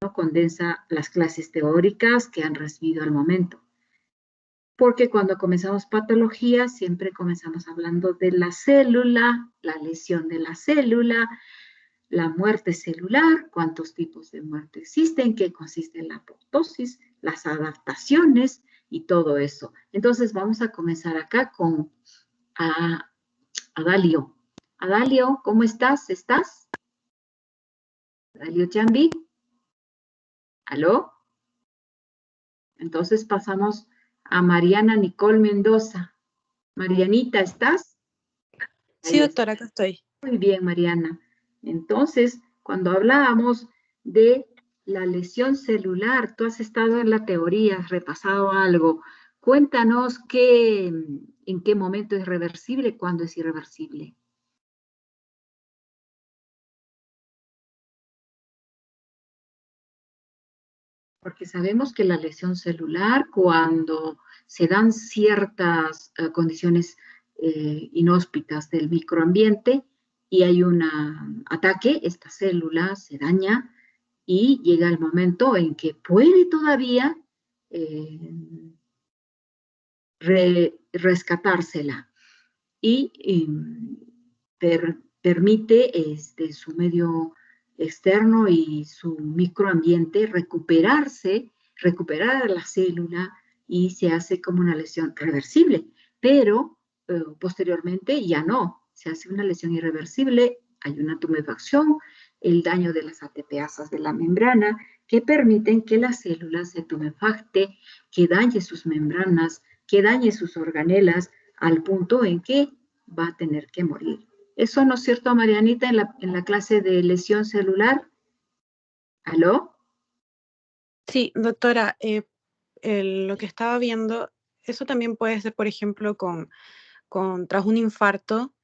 no condensa las clases teóricas que han recibido al momento. Porque cuando comenzamos patología, siempre comenzamos hablando de la célula, la lesión de la célula, la muerte celular, cuántos tipos de muerte existen, qué consiste la apoptosis, las adaptaciones y todo eso. Entonces vamos a comenzar acá con Adalio. Adalio, ¿cómo estás? ¿Estás? Adalio Chambi. ¿Aló? Entonces pasamos a Mariana Nicole Mendoza. Marianita, ¿estás? Sí, doctora, acá estoy. Muy bien, Mariana. Entonces, cuando hablábamos de la lesión celular, tú has estado en la teoría, has repasado algo. Cuéntanos en qué momento es reversible, cuándo es irreversible. Porque sabemos que la lesión celular, cuando se dan ciertas condiciones inhóspitas del microambiente y hay un ataque, esta célula se daña y llega el momento en que puede todavía rescatársela y permite su medio externo y su microambiente recuperar a la célula y se hace como una lesión reversible, pero posteriormente ya no, se hace una lesión irreversible, hay una tumefacción, el daño de las ATPasas de la membrana que permiten que la célula se tumefacte, que dañe sus membranas, que dañe sus organelas al punto en que va a tener que morir. ¿Eso no es cierto, Marianita, en la clase de lesión celular? ¿Aló? Sí, doctora, lo que estaba viendo, eso también puede ser, por ejemplo, tras un infarto,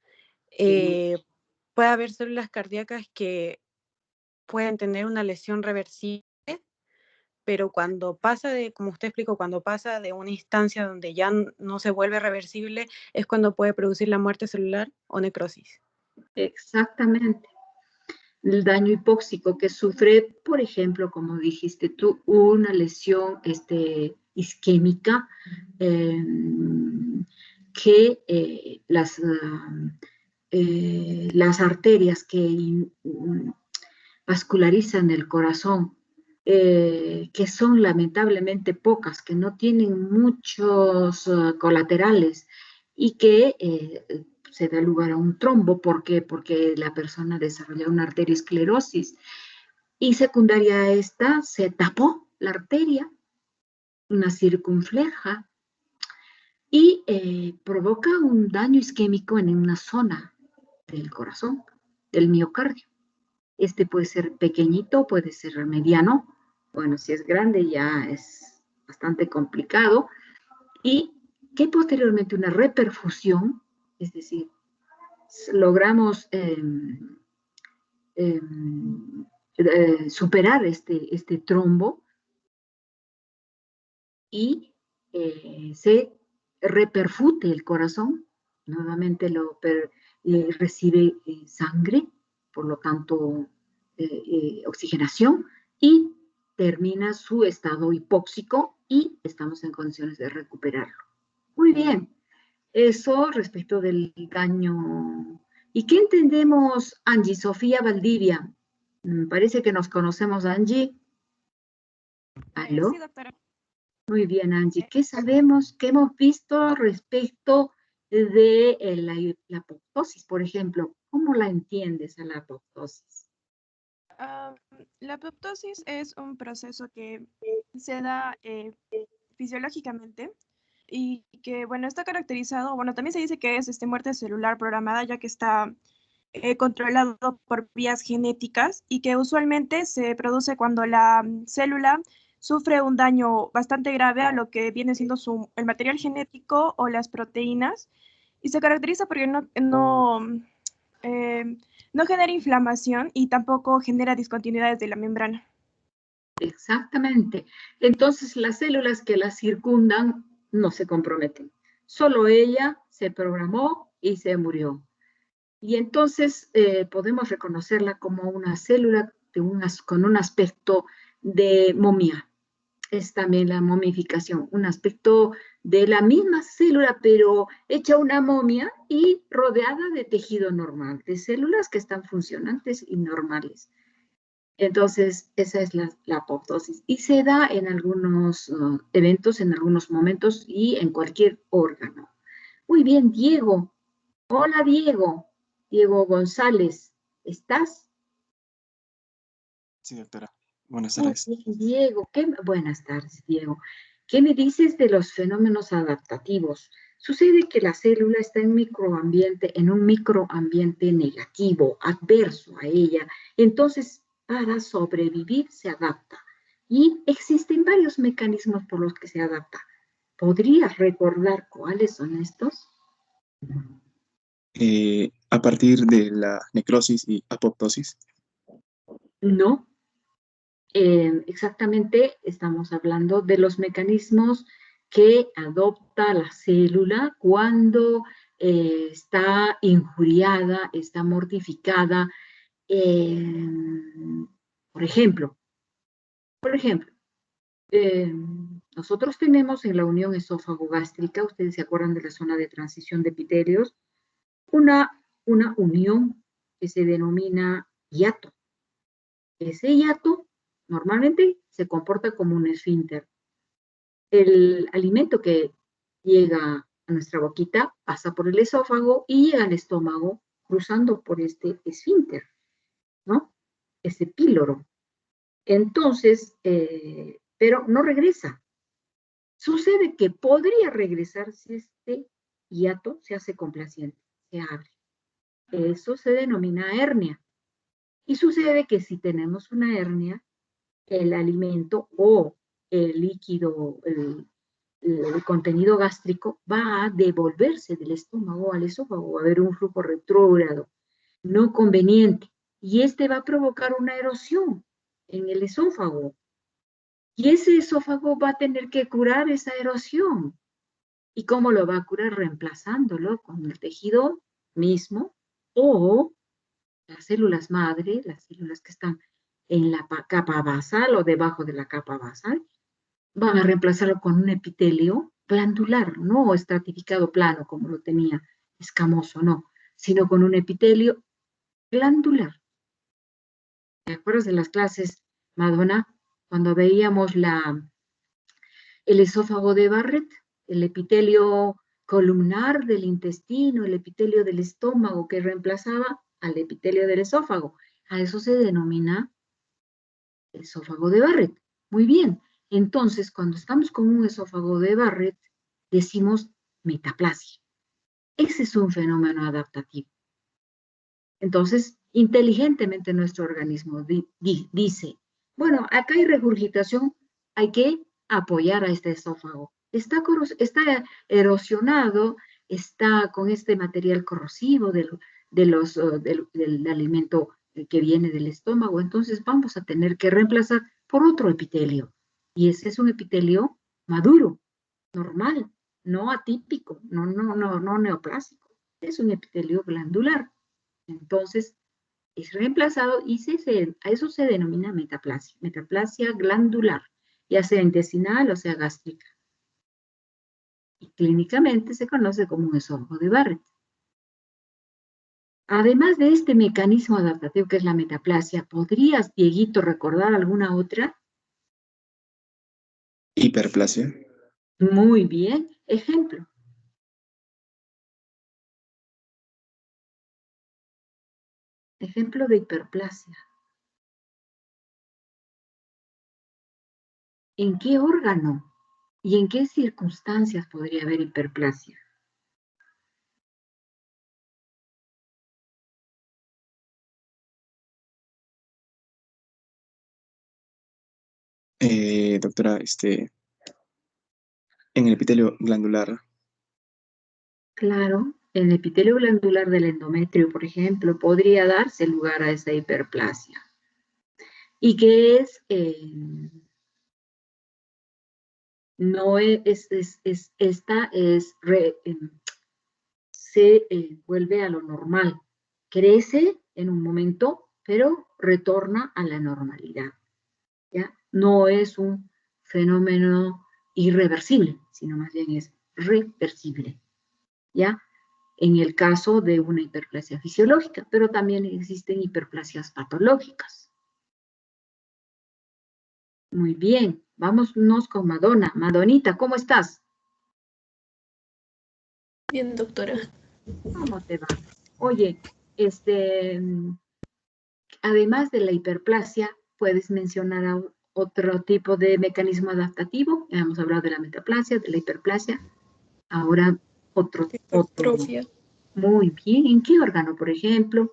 puede haber células cardíacas que pueden tener una lesión reversible, pero cuando pasa como usted explicó, cuando pasa de una instancia donde ya no se vuelve reversible, es cuando puede producir la muerte celular o necrosis. Exactamente. El daño hipóxico que sufre, por ejemplo, como dijiste tú, una lesión isquémica, que las arterias que vascularizan el corazón, que son lamentablemente pocas, que no tienen muchos colaterales y que se da lugar a un trombo. ¿Por qué? Porque la persona desarrolla una arteriosclerosis y secundaria a esta se tapó la arteria, una circunfleja, y provoca un daño isquémico en una zona del corazón, del miocardio. Este puede ser pequeñito, puede ser mediano. Bueno, si es grande ya es bastante complicado. Y que posteriormente una reperfusión, es decir, logramos superar este trombo y se reperfute el corazón, nuevamente recibe sangre, por lo tanto oxigenación, y termina su estado hipóxico y estamos en condiciones de recuperarlo. Muy bien, eso respecto del daño. ¿Y qué entendemos, Angie? Sofía Valdivia. Parece que nos conocemos, Angie. ¿Aló? Sí, doctora. Muy bien, Angie. ¿Qué sabemos, qué hemos visto respecto de la apoptosis, por ejemplo? ¿Cómo la entiendes a la apoptosis? La apoptosis es un proceso que se da fisiológicamente y que, bueno, está caracterizado, bueno, también se dice que es muerte celular programada, ya que está controlado por vías genéticas y que usualmente se produce cuando la célula sufre un daño bastante grave a lo que viene siendo el material genético o las proteínas, y se caracteriza porque no genera inflamación y tampoco genera discontinuidades de la membrana. Exactamente. Entonces, las células que la circundan no se comprometen. Solo ella se programó y se murió. Y entonces podemos reconocerla como una célula con un aspecto de momia. Es también la momificación, un aspecto de la misma célula, pero hecha una momia y rodeada de tejido normal, de células que están funcionantes y normales. Entonces, esa es la apoptosis. Y se da en algunos eventos, en algunos momentos y en cualquier órgano. Muy bien, Diego. Hola, Diego. Diego González. ¿Estás? Sí, doctora. Buenas tardes. Diego, buenas tardes, Diego. ¿Qué me dices de los fenómenos adaptativos? Sucede que la célula está en un microambiente negativo, adverso a ella. Entonces, para sobrevivir se adapta. Y existen varios mecanismos por los que se adapta. ¿Podrías recordar cuáles son estos? A partir de la necrosis y apoptosis. No. Exactamente estamos hablando de los mecanismos que adopta la célula cuando está injuriada, está mortificada. Por ejemplo, nosotros tenemos en la unión esófago-gástrica, ustedes se acuerdan de la zona de transición de epitelios, una unión que se denomina hiato. Ese hiato normalmente se comporta como un esfínter. El alimento que llega a nuestra boquita pasa por el esófago y llega al estómago cruzando por este esfínter, ¿no? Ese píloro. Entonces, pero no regresa. Sucede que podría regresar si este hiato se hace complaciente, se abre. Eso se denomina hernia. Y sucede que si tenemos una hernia, el alimento o el líquido, el contenido gástrico va a devolverse del estómago al esófago, va a haber un flujo retrógrado, no conveniente, y este va a provocar una erosión en el esófago. Y ese esófago va a tener que curar esa erosión. ¿Y cómo lo va a curar? Reemplazándolo con el tejido mismo o las células madre, las células que están en la capa basal o debajo de la capa basal, van a reemplazarlo con un epitelio glandular, no estratificado plano como lo tenía escamoso, no, sino con un epitelio glandular. ¿Te acuerdas de las clases, Madonna, cuando veíamos el esófago de Barrett, el epitelio columnar del intestino, el epitelio del estómago que reemplazaba al epitelio del esófago? A eso se denomina esófago de Barrett. Muy bien. Entonces, cuando estamos con un esófago de Barrett, decimos metaplasia. Ese es un fenómeno adaptativo. Entonces, inteligentemente nuestro organismo dice, bueno, acá hay regurgitación, hay que apoyar a este esófago. Está erosionado, está con este material corrosivo del alimento que viene del estómago, entonces vamos a tener que reemplazar por otro epitelio. Y ese es un epitelio maduro, normal, no atípico, no neoplásico. Es un epitelio glandular. Entonces, es reemplazado y a eso se denomina metaplasia glandular, ya sea intestinal o sea gástrica. Y clínicamente se conoce como un esófago de Barrett. Además de este mecanismo adaptativo que es la metaplasia, ¿podrías, Dieguito, recordar alguna otra? Hiperplasia. Muy bien. Ejemplo. Ejemplo de hiperplasia. ¿En qué órgano y en qué circunstancias podría haber hiperplasia? Doctora, en el epitelio glandular. Claro, en el epitelio glandular del endometrio, por ejemplo, podría darse lugar a esa hiperplasia. Y que es, no se vuelve a lo normal. Crece en un momento, pero retorna a la normalidad. ¿Ya? no es un fenómeno irreversible, sino más bien es reversible, ¿ya? En el caso de una hiperplasia fisiológica, pero también existen hiperplasias patológicas. Muy bien, vámonos con Madonna. Madonita, ¿cómo estás? Bien, doctora. ¿Cómo te va? Oye, además de la hiperplasia, puedes mencionar otro tipo de mecanismo adaptativo. Ya hemos hablado de la metaplasia, de la hiperplasia. Ahora otro. Hipertrofia. Muy bien. ¿En qué órgano, por ejemplo?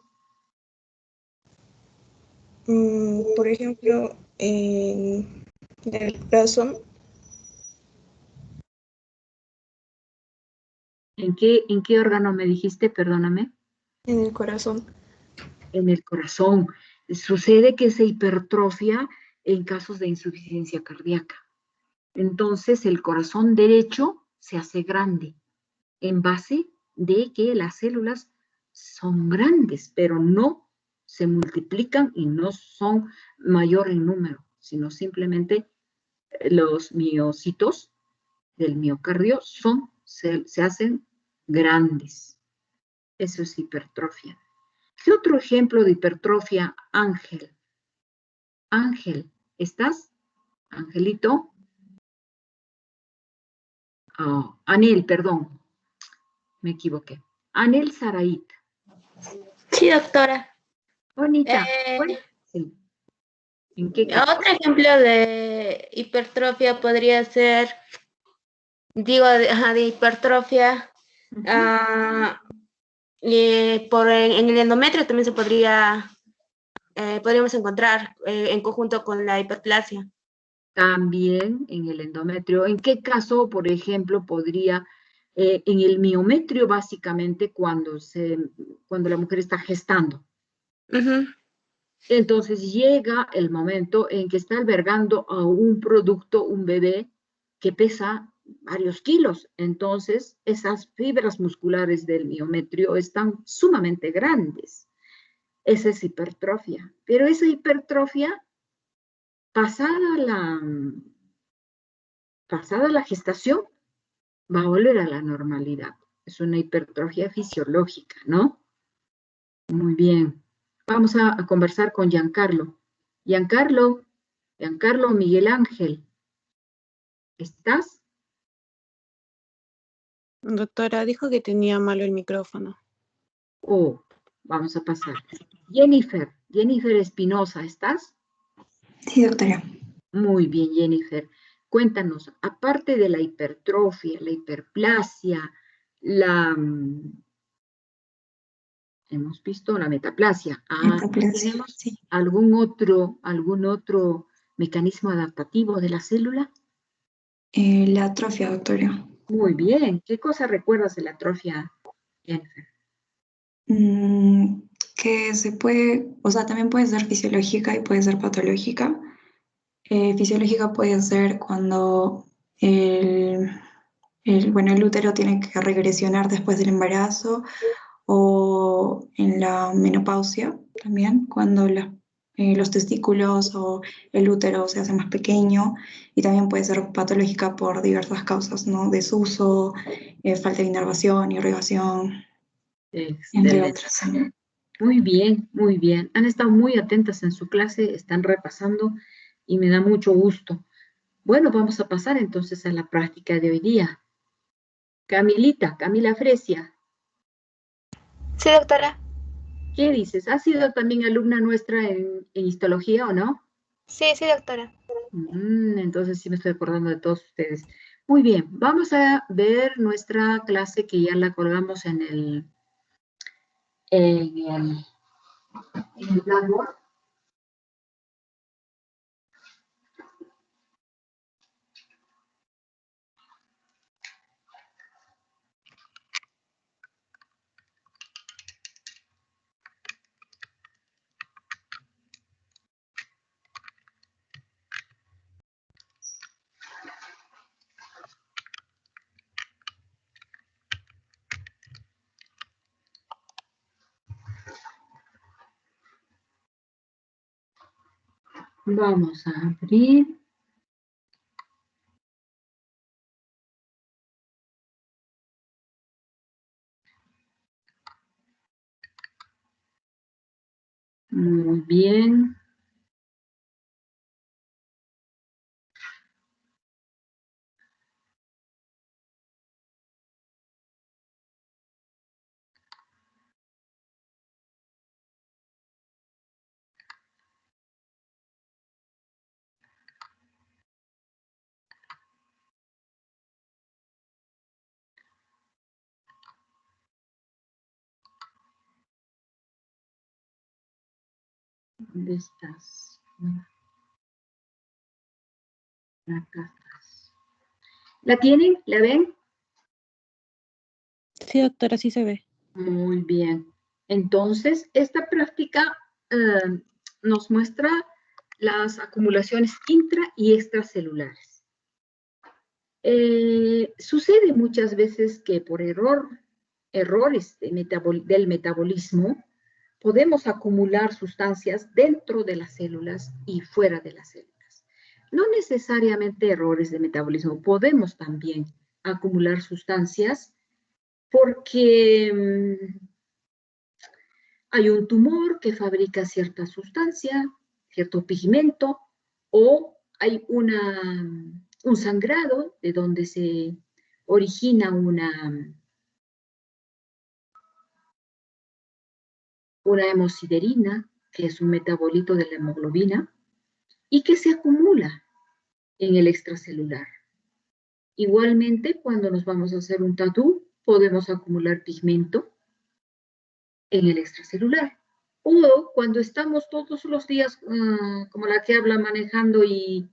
Por ejemplo, en el corazón. ¿En qué órgano me dijiste? Perdóname. En el corazón. En el corazón. Sucede que se hipertrofia en casos de insuficiencia cardíaca. Entonces el corazón derecho se hace grande en base de que las células son grandes, pero no se multiplican y no son mayor en número, sino simplemente los miocitos del miocardio se hacen grandes. Eso es hipertrofia. ¿Qué otro ejemplo de hipertrofia? Ángel. Ángel, ¿estás? Angelito. Oh, Anel, perdón, me equivoqué. Anel Saraí. Sí, doctora. Bonita. Bueno, sí. ¿En qué caso? Otro ejemplo de hipertrofia podría ser, digo, de hipertrofia, en el endometrio también podríamos encontrar en conjunto con la hiperplasia. También en el endometrio. ¿En qué caso, por ejemplo, podría, en el miometrio, básicamente, cuando la mujer está gestando? Uh-huh. Entonces llega el momento en que está albergando a un producto, un bebé, que pesa varios kilos. Entonces, esas fibras musculares del miometrio están sumamente grandes. Esa es hipertrofia. Pero esa hipertrofia, pasada la gestación, va a volver a la normalidad. Es una hipertrofia fisiológica, ¿no? Muy bien. Vamos a conversar con Giancarlo. Giancarlo Miguel Ángel, ¿estás? Doctora, dijo que tenía malo el micrófono. Oh, vamos a pasar. Jennifer Espinosa, ¿estás? Sí, doctora. Muy bien, Jennifer. Cuéntanos, aparte de la hipertrofia, la hiperplasia, hemos visto la metaplasia. Metaplasia, ¿Tenemos sí. algún otro mecanismo adaptativo de la célula? La atrofia, doctora. Muy bien. ¿Qué cosa recuerdas de la atrofia, Jennifer? Que se puede, o sea, también puede ser fisiológica y puede ser patológica. Fisiológica puede ser cuando el útero tiene que regresionar después del embarazo, o en la menopausia también, cuando los testículos o el útero se hace más pequeño, y también puede ser patológica por diversas causas, ¿no? Desuso, falta de inervación, irrigación, entre Excelente. otras. Muy bien, muy bien. Han estado muy atentas en su clase, están repasando y me da mucho gusto. Bueno, vamos a pasar entonces a la práctica de hoy día. Camila Fresia, Sí, doctora. ¿qué dices? ¿Has sido también alumna nuestra en histología o no? Sí, doctora. Entonces sí me estoy acordando de todos ustedes. Muy bien, vamos a ver nuestra clase que ya la colgamos en el Blackboard. Vamos a abrir. Muy bien. ¿Dónde estás? Acá estás. ¿La tienen? ¿La ven? Sí, doctora, sí se ve. Muy bien. Entonces, esta práctica nos muestra las acumulaciones intra y extracelulares. Sucede muchas veces que por errores del metabolismo, podemos acumular sustancias dentro de las células y fuera de las células. No necesariamente errores de metabolismo, podemos también acumular sustancias porque hay un tumor que fabrica cierta sustancia, cierto pigmento, o hay un sangrado de donde se origina una hemosiderina, que es un metabolito de la hemoglobina, y que se acumula en el extracelular. Igualmente, cuando nos vamos a hacer un tatú, podemos acumular pigmento en el extracelular. O cuando estamos todos los días, como la que habla, manejando y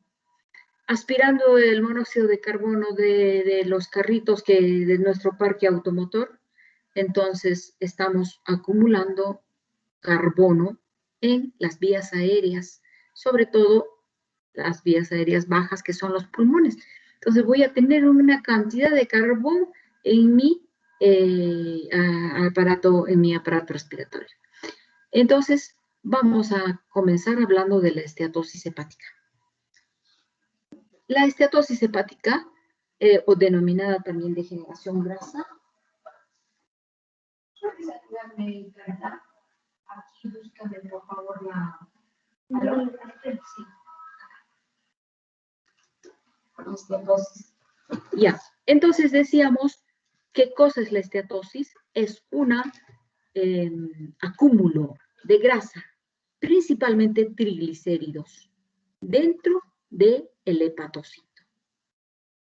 aspirando el monóxido de carbono de los carritos de nuestro parque automotor, entonces estamos acumulando carbono en las vías aéreas, sobre todo las vías aéreas bajas, que son los pulmones. Entonces voy a tener una cantidad de carbón en mi aparato respiratorio. Entonces, vamos a comenzar hablando de la esteatosis hepática. La esteatosis hepática, o denominada también degeneración grasa, aquí búscame por favor esteatosis. Ya, entonces decíamos, ¿qué cosa es la esteatosis? Es un acúmulo de grasa, principalmente triglicéridos, dentro del hepatocito.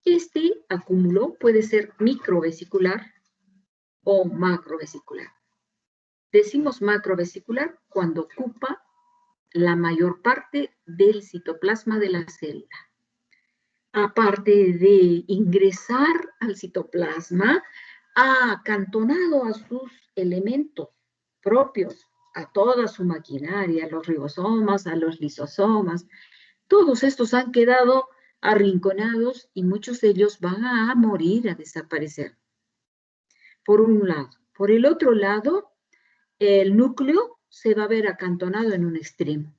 Este acúmulo puede ser microvesicular o macrovesicular. Decimos macrovesicular cuando ocupa la mayor parte del citoplasma de la célula. Aparte de ingresar al citoplasma, ha acantonado a sus elementos propios, a toda su maquinaria, a los ribosomas, a los lisosomas. Todos estos han quedado arrinconados y muchos de ellos van a morir, a desaparecer. Por un lado. Por el otro lado, el núcleo se va a ver acantonado en un extremo.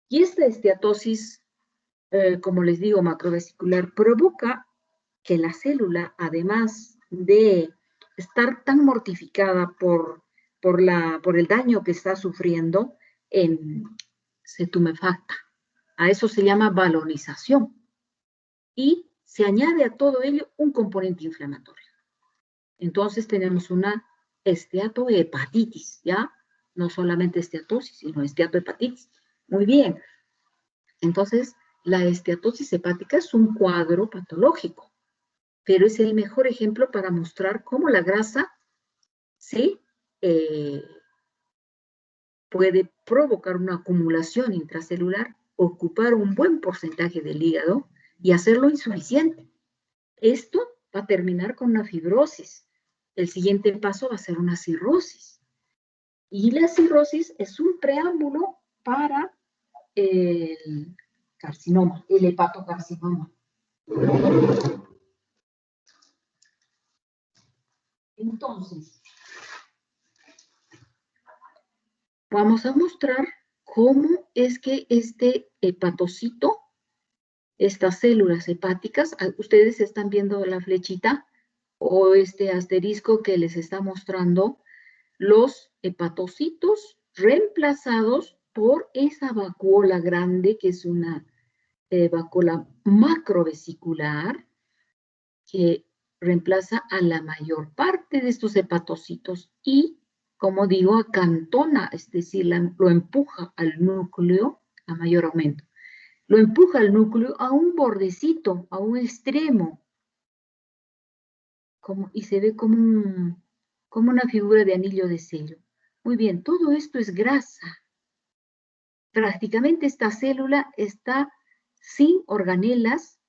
Y esta esteatosis, como les digo, macrovesicular, provoca que la célula, además de estar tan mortificada por el daño que está sufriendo, se tumefacta. A eso se llama balonización. Y se añade a todo ello un componente inflamatorio. Entonces tenemos una esteatohepatitis, ¿ya? No solamente esteatosis, sino esteatohepatitis. Muy bien. Entonces, la esteatosis hepática es un cuadro patológico, pero es el mejor ejemplo para mostrar cómo la grasa se puede provocar una acumulación intracelular, ocupar un buen porcentaje del hígado y hacerlo insuficiente. Esto va a terminar con una fibrosis. El siguiente paso va a ser una cirrosis. Y la cirrosis es un preámbulo para el carcinoma, el hepatocarcinoma. Entonces, vamos a mostrar cómo es que este hepatocito, estas células hepáticas, ustedes están viendo la flechita o este asterisco que les está mostrando los hepatocitos reemplazados por esa vacuola grande, que es una vacuola macrovesicular, que reemplaza a la mayor parte de estos hepatocitos y, como digo, acantona, es decir, lo empuja al núcleo a mayor aumento. Lo empuja al núcleo a un bordecito, a un extremo, y se ve como una figura de anillo de sello. Muy bien, todo esto es grasa. Prácticamente esta célula está sin organelas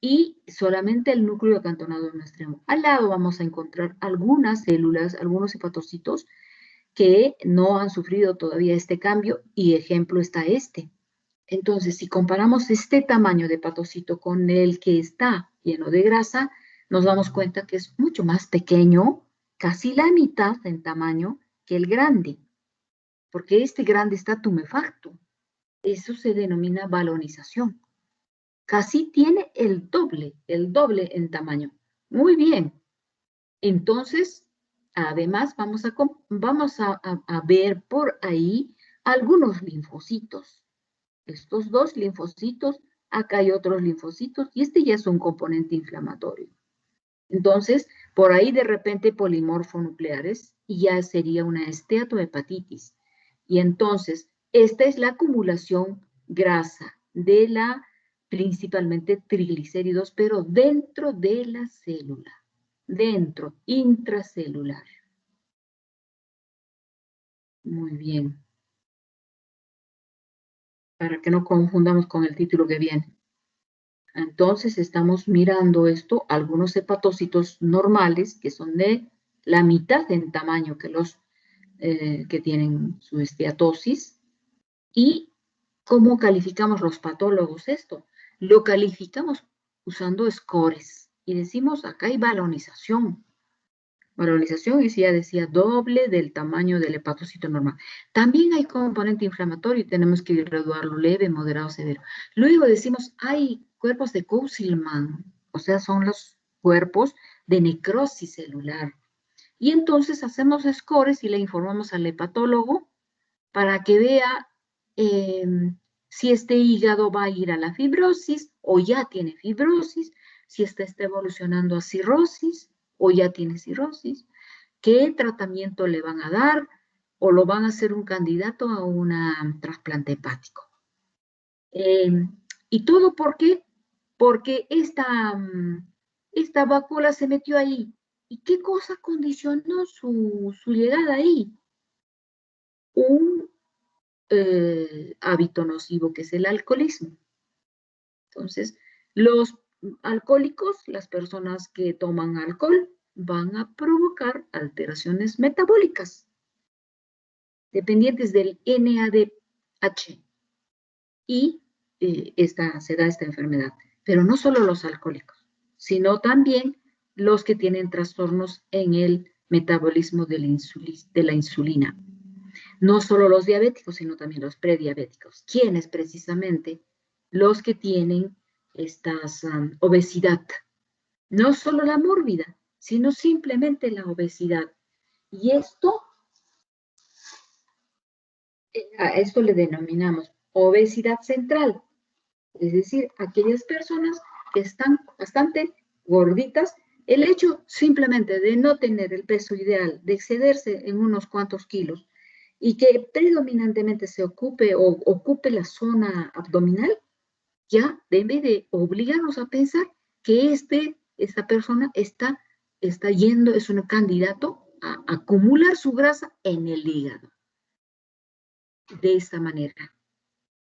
y solamente el núcleo acantonado en un extremo. Al lado vamos a encontrar algunas células, algunos hepatocitos que no han sufrido todavía este cambio, y ejemplo está este. Entonces, si comparamos este tamaño de hepatocito con el que está lleno de grasa, nos damos cuenta que es mucho más pequeño, casi la mitad en tamaño que el grande, porque este grande está tumefacto. Eso se denomina balonización. Casi tiene el doble en tamaño. Muy bien. Entonces, además, vamos a ver por ahí algunos linfocitos. Estos dos linfocitos, acá hay otros linfocitos, y este ya es un componente inflamatorio. Entonces, por ahí de repente polimorfonucleares, y ya sería una esteatohepatitis. Y entonces, esta es la acumulación grasa de principalmente triglicéridos, pero dentro de la célula, dentro, intracelular. Muy bien. Para que no confundamos con el título que viene. Entonces estamos mirando esto, algunos hepatocitos normales que son de la mitad en tamaño que los que tienen su esteatosis. ¿Y cómo calificamos los patólogos esto? Lo calificamos usando scores y decimos acá hay balonización. Valorización, y si ya decía, doble del tamaño del hepatocito normal. También hay componente inflamatorio y tenemos que graduarlo leve, moderado, severo. Luego decimos, hay cuerpos de Cousilman, o sea, son los cuerpos de necrosis celular. Y entonces hacemos scores y le informamos al hepatólogo para que vea si este hígado va a ir a la fibrosis o ya tiene fibrosis, si está evolucionando a cirrosis o ya tiene cirrosis, qué tratamiento le van a dar o lo van a hacer un candidato a un trasplante hepático. ¿Y todo por qué? Porque esta vacuola se metió ahí. ¿Y qué cosa condicionó su llegada ahí? Un hábito nocivo que es el alcoholismo. Entonces, los alcohólicos, las personas que toman alcohol, van a provocar alteraciones metabólicas dependientes del NADH y se da esta enfermedad. Pero no solo los alcohólicos, sino también los que tienen trastornos en el metabolismo de la insulina. No solo los diabéticos, sino también los prediabéticos. ¿Quiénes precisamente? Los que tienen esta obesidad. No solo la mórbida, sino simplemente la obesidad. Y a esto le denominamos obesidad central. Es decir, aquellas personas que están bastante gorditas, el hecho simplemente de no tener el peso ideal, de excederse en unos cuantos kilos, y que predominantemente se ocupe la zona abdominal, ya debe de obligarnos a pensar que esta persona está yendo, es un candidato a acumular su grasa en el hígado. De esta manera.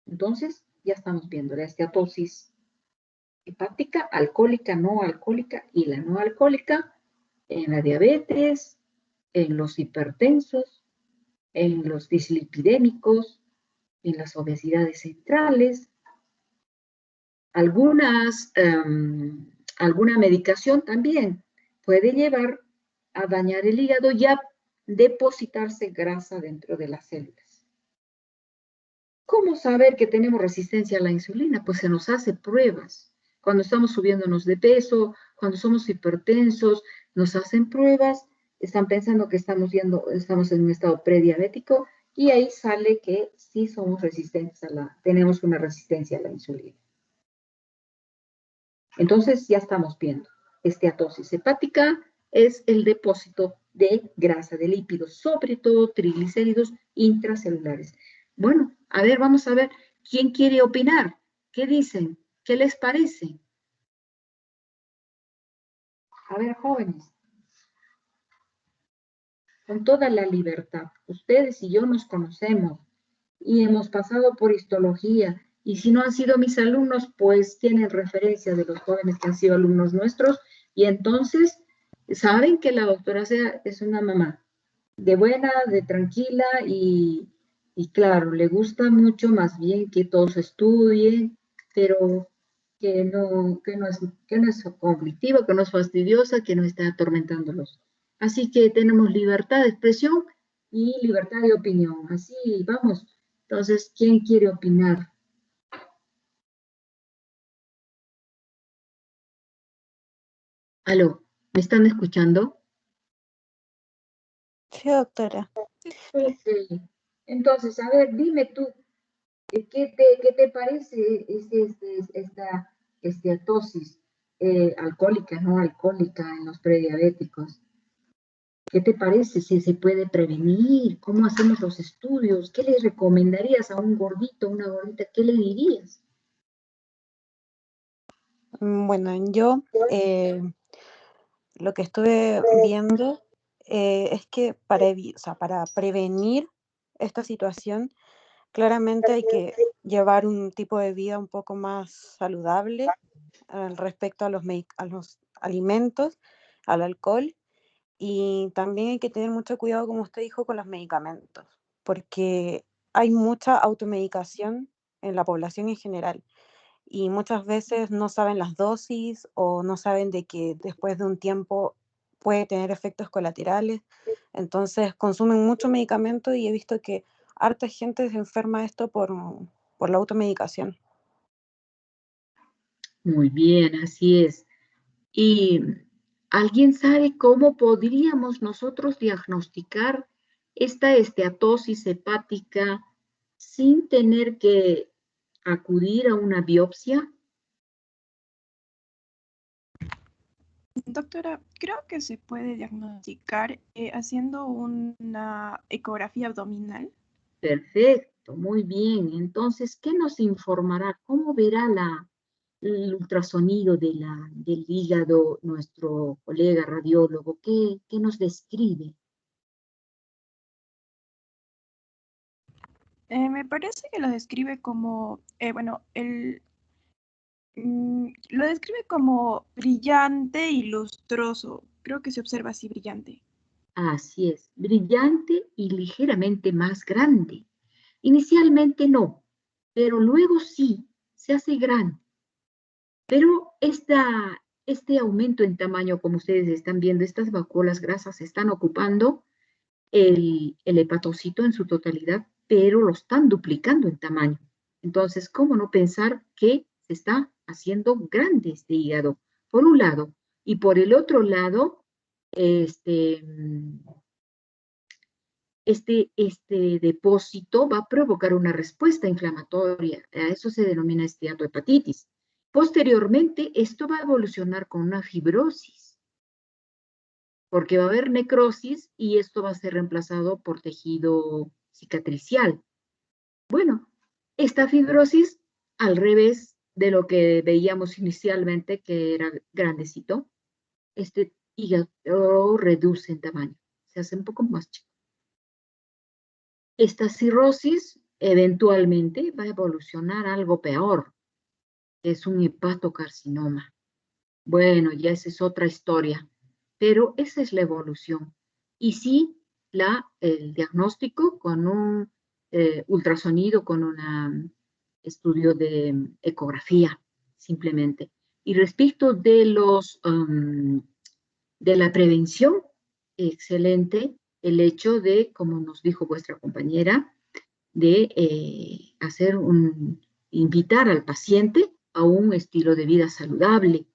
Entonces, ya estamos viendo la esteatosis hepática, alcohólica, no alcohólica, y la no alcohólica en la diabetes, en los hipertensos, en los dislipidémicos, en las obesidades centrales. Alguna medicación también puede llevar a dañar el hígado y a depositarse grasa dentro de las células. ¿Cómo saber que tenemos resistencia a la insulina? Pues se nos hace pruebas. Cuando estamos subiéndonos de peso, cuando somos hipertensos, nos hacen pruebas, están pensando que estamos en un estado prediabético y ahí sale que sí somos resistentes tenemos una resistencia a la insulina. Entonces ya estamos viendo, esteatosis hepática es el depósito de grasa, de lípidos, sobre todo triglicéridos intracelulares. Bueno, a ver, vamos a ver, ¿quién quiere opinar? ¿Qué dicen? ¿Qué les parece? A ver, jóvenes, con toda la libertad, ustedes y yo nos conocemos y hemos pasado por histología, y si no han sido mis alumnos, pues tienen referencia de los jóvenes que han sido alumnos nuestros, y entonces saben que la doctora Sea es una mamá de buena, de tranquila, y claro, le gusta mucho más bien que todos estudien, pero que no es conflictiva, que no es fastidiosa, que no está atormentándolos. Así que tenemos libertad de expresión y libertad de opinión. Así vamos. Entonces, ¿quién quiere opinar? Aló, ¿me están escuchando? Sí, doctora. Sí. Entonces, a ver, dime tú, ¿qué te parece esta esteatosis alcohólica, no alcohólica en los prediabéticos? ¿Qué te parece? ¿Si se puede prevenir? ¿Cómo hacemos los estudios? ¿Qué le recomendarías a un gordito, una gordita? ¿Qué le dirías? Bueno, yo lo que estuve viendo es que o sea, para prevenir esta situación, claramente hay que llevar un tipo de vida un poco más saludable respecto a a los alimentos, al alcohol, y también hay que tener mucho cuidado, como usted dijo, con los medicamentos, porque hay mucha automedicación en la población en general y muchas veces no saben las dosis o no saben de que después de un tiempo puede tener efectos colaterales. Entonces consumen mucho medicamento y he visto que harta gente se enferma de esto por la automedicación. Muy bien, así es. ¿Y alguien sabe cómo podríamos nosotros diagnosticar esta esteatosis hepática sin tener que acudir a una biopsia? Doctora, creo que se puede diagnosticar haciendo una ecografía abdominal. Perfecto, muy bien. Entonces, ¿qué nos informará? ¿Cómo verá el ultrasonido del hígado nuestro colega radiólogo? ¿Qué nos describe? Me parece que lo describe como, lo describe como brillante y lustroso. Creo que se observa así brillante. Así es, brillante y ligeramente más grande. Inicialmente no, pero luego sí, se hace grande. Pero este aumento en tamaño, como ustedes están viendo, estas vacuolas grasas están ocupando el hepatocito en su totalidad, pero lo están duplicando en tamaño. Entonces, ¿cómo no pensar que se está haciendo grande este hígado? Por un lado. Y por el otro lado, este depósito va a provocar una respuesta inflamatoria. A eso se denomina esteatohepatitis. Posteriormente, esto va a evolucionar con una fibrosis, porque va a haber necrosis y esto va a ser reemplazado por tejido cicatricial. Bueno, esta fibrosis, al revés de lo que veíamos inicialmente, que era grandecito, este hígado reduce en tamaño, se hace un poco más chico. Esta cirrosis eventualmente va a evolucionar a algo peor, que es un hepatocarcinoma. Bueno, ya esa es otra historia, pero esa es la evolución. Y sí, el diagnóstico con un ultrasonido, con un estudio de ecografía, simplemente. Y respecto de de la prevención, excelente el hecho de, como nos dijo vuestra compañera, de invitar al paciente a un estilo de vida saludable,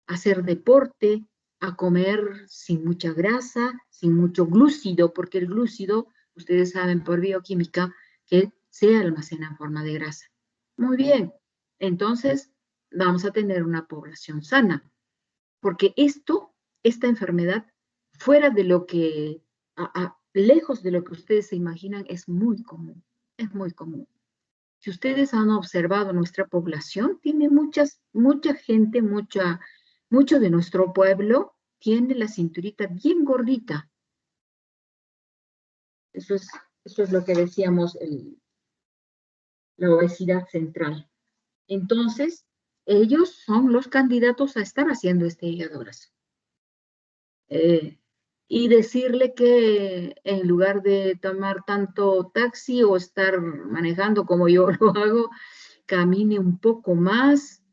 hacer deporte, a comer sin mucha grasa, sin mucho glúcido, porque el glúcido, ustedes saben por bioquímica, que se almacena en forma de grasa. Muy bien, entonces vamos a tener una población sana, porque esta enfermedad, fuera de lo que, lejos de lo que ustedes se imaginan, es muy común, es muy común. Si ustedes han observado nuestra población, tiene mucha gente, mucho de nuestro pueblo tiene la cinturita bien gordita. Eso es lo que decíamos, la obesidad central. Entonces, ellos son los candidatos a estar haciendo este hígado graso. Y decirle que en lugar de tomar tanto taxi o estar manejando como yo lo hago, camine un poco más.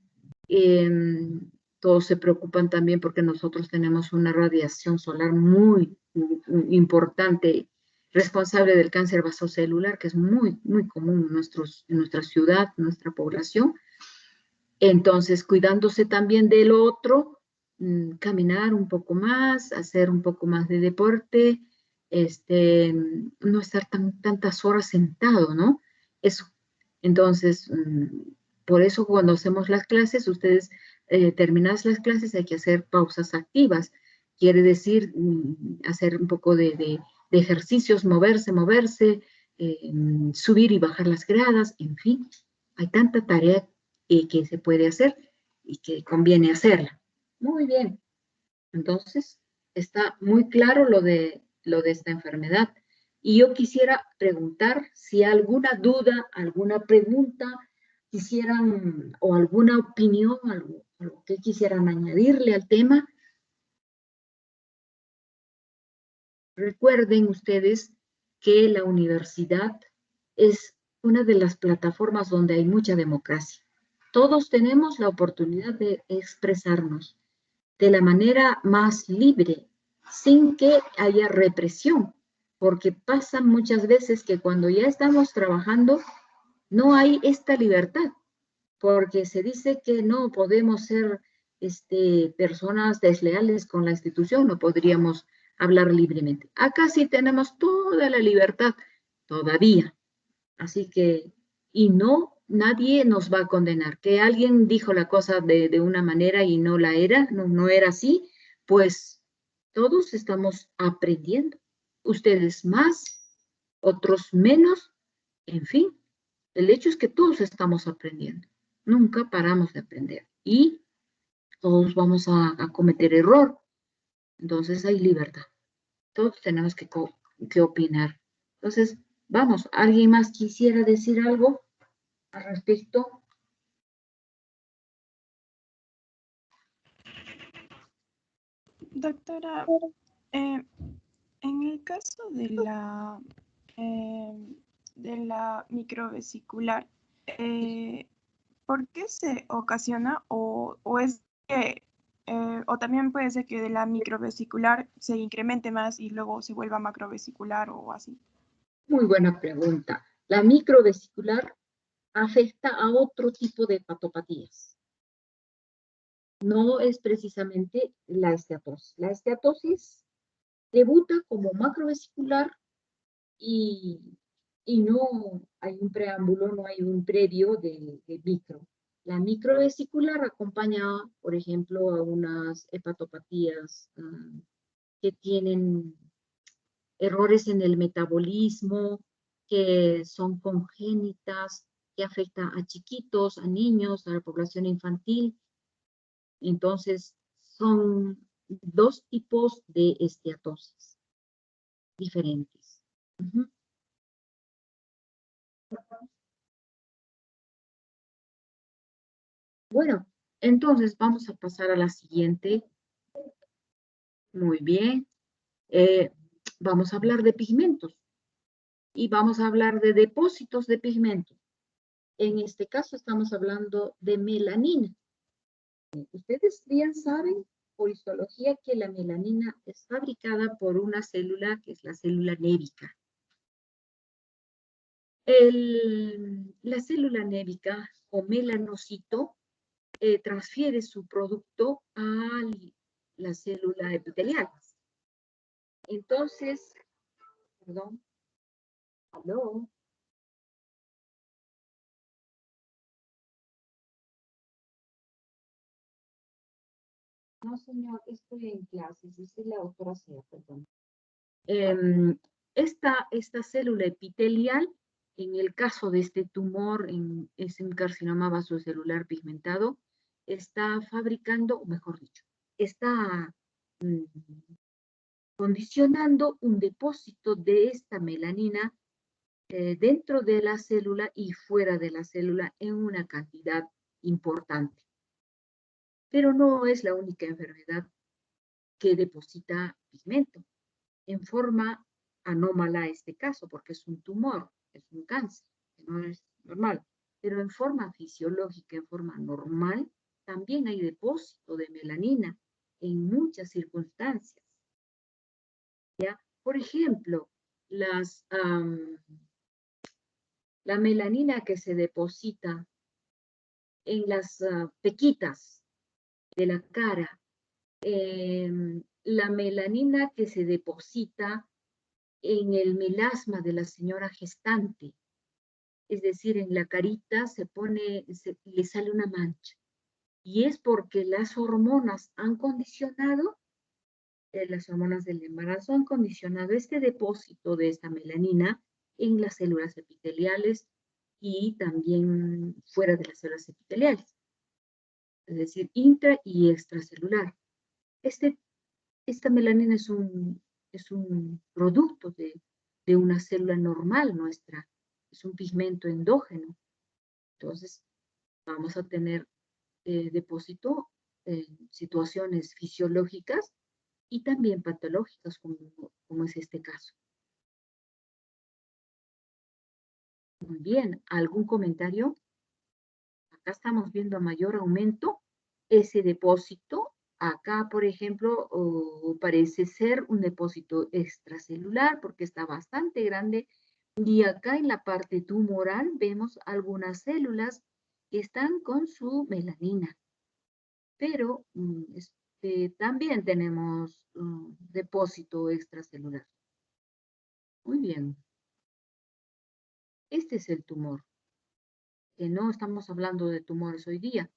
Todos se preocupan también porque nosotros tenemos una radiación solar muy importante, responsable del cáncer vasocelular, que es muy, muy común en nuestra ciudad, en nuestra población. Entonces, cuidándose también del otro, caminar un poco más, hacer un poco más de deporte, no estar tantas horas sentado, ¿no? Eso. Entonces, por eso cuando hacemos las clases, ustedes terminadas las clases hay que hacer pausas activas. Quiere decir hacer un poco de ejercicios, moverse, subir y bajar las gradas, en fin. Hay tanta tarea que se puede hacer y que conviene hacerla. Muy bien. Entonces, está muy claro lo de esta enfermedad. Y yo quisiera preguntar si alguna duda, alguna pregunta quisieran, o alguna opinión, algo que quisieran añadirle al tema. Recuerden ustedes que la universidad es una de las plataformas donde hay mucha democracia. Todos tenemos la oportunidad de expresarnos de la manera más libre, sin que haya represión, porque pasa muchas veces que cuando ya estamos trabajando, no hay esta libertad, porque se dice que no podemos ser personas desleales con la institución, no podríamos hablar libremente. Acá sí tenemos toda la libertad, todavía. Así que, y no, nadie nos va a condenar. Que alguien dijo la cosa de una manera y no la era, no era así, pues todos estamos aprendiendo. Ustedes más, otros menos, en fin. El hecho es que todos estamos aprendiendo. Nunca paramos de aprender. Y todos vamos a cometer error. Entonces hay libertad. Todos tenemos que opinar. Entonces, vamos, ¿alguien más quisiera decir algo al respecto? Doctora, en el caso de la microvesicular, ¿por qué se ocasiona o es que, o también puede ser que de la microvesicular se incremente más y luego se vuelva macrovesicular o así? Muy buena pregunta. La microvesicular afecta a otro tipo de hepatopatías. No es precisamente la esteatosis. La esteatosis debuta como macrovesicular y no hay un preámbulo, no hay un previo de micro. La microvesicular acompaña, por ejemplo, a unas hepatopatías que tienen errores en el metabolismo, que son congénitas, que afectan a chiquitos, a niños, a la población infantil. Entonces, son dos tipos de esteatosis diferentes. Bueno, entonces vamos a pasar a la siguiente. Muy bien. Vamos a hablar de pigmentos y vamos a hablar de depósitos de pigmentos. En este caso estamos hablando de melanina. Ustedes bien saben por histología que la melanina es fabricada por una célula que es la célula nérica. La célula anémica o melanocito transfiere su producto a la célula epitelial. Entonces, perdón, aló. No, señor, estoy en clases, dice la doctora Sea, perdón. Esta célula epitelial, en el caso de este tumor, es un carcinoma vasocelular pigmentado, está fabricando, o mejor dicho, está condicionando un depósito de esta melanina dentro de la célula y fuera de la célula en una cantidad importante. Pero no es la única enfermedad que deposita pigmento en forma anómala este caso, porque es un tumor, es un cáncer, que no es normal. Pero en forma fisiológica, en forma normal, también hay depósito de melanina en muchas circunstancias. ¿Ya? Por ejemplo, la melanina que se deposita en las pequitas de la cara, la melanina que se deposita en el melasma de la señora gestante, es decir, en la carita le sale una mancha. Y es porque las hormonas han condicionado, las hormonas del embarazo han condicionado este depósito de esta melanina en las células epiteliales y también fuera de las células epiteliales, es decir, intra y extracelular. Esta melanina es un producto de una célula normal nuestra, es un pigmento endógeno. Entonces, vamos a tener depósito en situaciones fisiológicas y también patológicas, como es este caso. Muy bien, ¿algún comentario? Acá estamos viendo mayor aumento ese depósito. Acá, por ejemplo, parece ser un depósito extracelular porque está bastante grande. Y acá en la parte tumoral vemos algunas células que están con su melanina. Pero también tenemos depósito extracelular. Muy bien. Este es el tumor. Que no estamos hablando de tumores hoy día.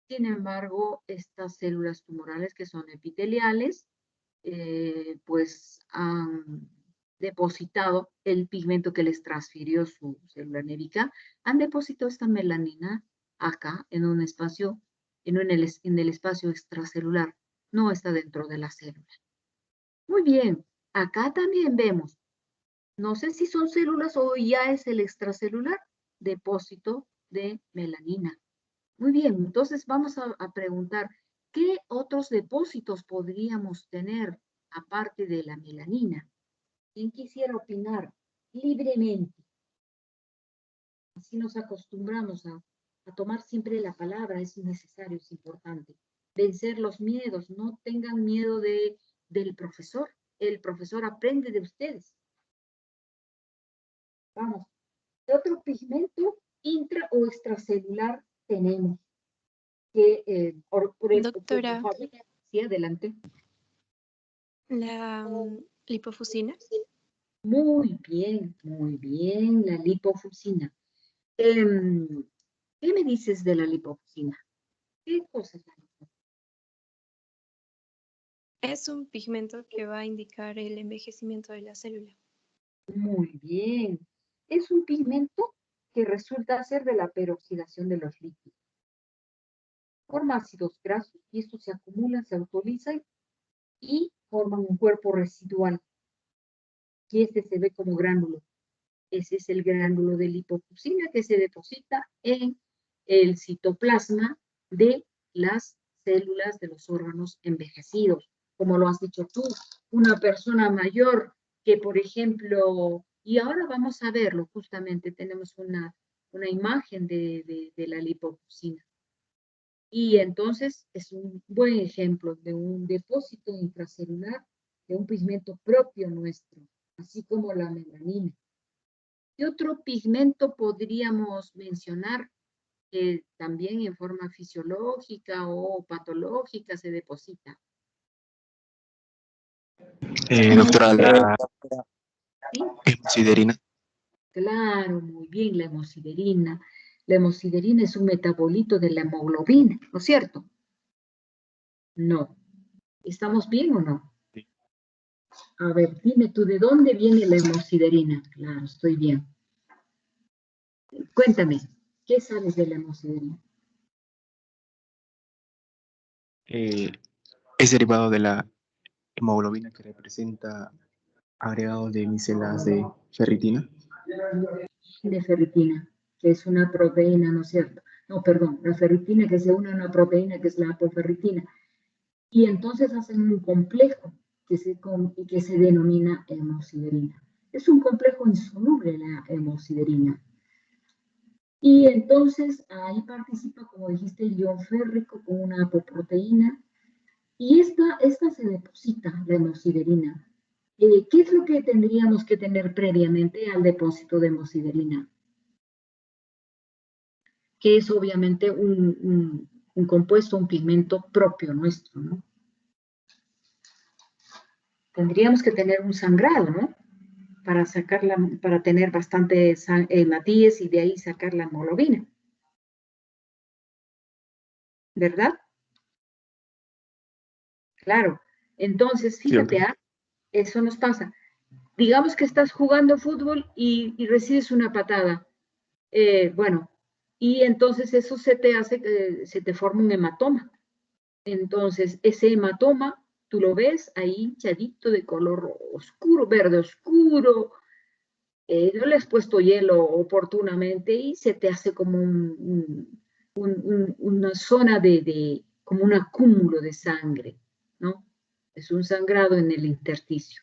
Sin embargo, estas células tumorales que son epiteliales, pues han depositado el pigmento que les transfirió su célula anémica, han depositado esta melanina acá en un espacio, en el espacio extracelular, no está dentro de la célula. Muy bien, acá también vemos, no sé si son células o ya es el extracelular, depósito de melanina. Muy bien, entonces vamos a preguntar, ¿qué otros depósitos podríamos tener aparte de la melanina? ¿Quién quisiera opinar libremente? Así nos acostumbramos a tomar siempre la palabra, es necesario, es importante. Vencer los miedos, no tengan miedo del profesor. El profesor aprende de ustedes. Vamos, ¿qué otro pigmento intra o extracelular tenemos? Doctora. Sí, adelante. La lipofusina. Muy bien, la lipofusina. ¿Qué me dices de la lipofusina? ¿Qué cosa es la lipofusina? Es un pigmento que va a indicar el envejecimiento de la célula. Muy bien. Es un pigmento que resulta ser de la peroxidación de los lípidos. Forma ácidos grasos y estos se acumulan, se autolizan y forman un cuerpo residual. Y este se ve como gránulo. Ese es el gránulo de lipofusina que se deposita en el citoplasma de las células de los órganos envejecidos. Como lo has dicho tú, una persona mayor que, por ejemplo, y ahora vamos a verlo, justamente tenemos una imagen de la lipofusina. Y entonces es un buen ejemplo de un depósito intracelular de un pigmento propio nuestro, así como la melanina. ¿Qué otro pigmento podríamos mencionar que también en forma fisiológica o patológica se deposita? Doctora, la ¿Sí? hemosiderina. Claro, muy bien, la hemosiderina. La hemosiderina es un metabolito de la hemoglobina, ¿no es cierto? No. ¿Estamos bien o no? Sí. A ver, dime tú, ¿de dónde viene la hemosiderina? Claro, estoy bien. Cuéntame, ¿qué sabes de la hemosiderina? Es derivado de la hemoglobina que representa agregados de micelas de ferritina. De ferritina, que es una proteína, ¿no es cierto? No, perdón, la ferritina que se une a una proteína que es la apoferritina. Y entonces hacen un complejo que se denomina hemosiderina. Es un complejo insoluble la hemosiderina. Y entonces ahí participa, como dijiste, el ion férrico con una apoproteína. Y esta se deposita, la hemosiderina. ¿Qué es lo que tendríamos que tener previamente al depósito de hemosiderina? Que es obviamente un compuesto, un pigmento propio nuestro, ¿no? Tendríamos que tener un sangrado, ¿no? Para tener bastante hematíes y de ahí sacar la hemoglobina. ¿Verdad? Claro. Entonces, fíjate, eso nos pasa. Digamos que estás jugando fútbol y recibes una patada. Bueno, y entonces eso se te hace que se te forma un hematoma. Entonces, ese hematoma, tú lo ves ahí hinchadito de color oscuro, verde oscuro. No le has puesto hielo oportunamente y se te hace como una zona como un acúmulo de sangre, ¿no? Es un sangrado en el intersticio.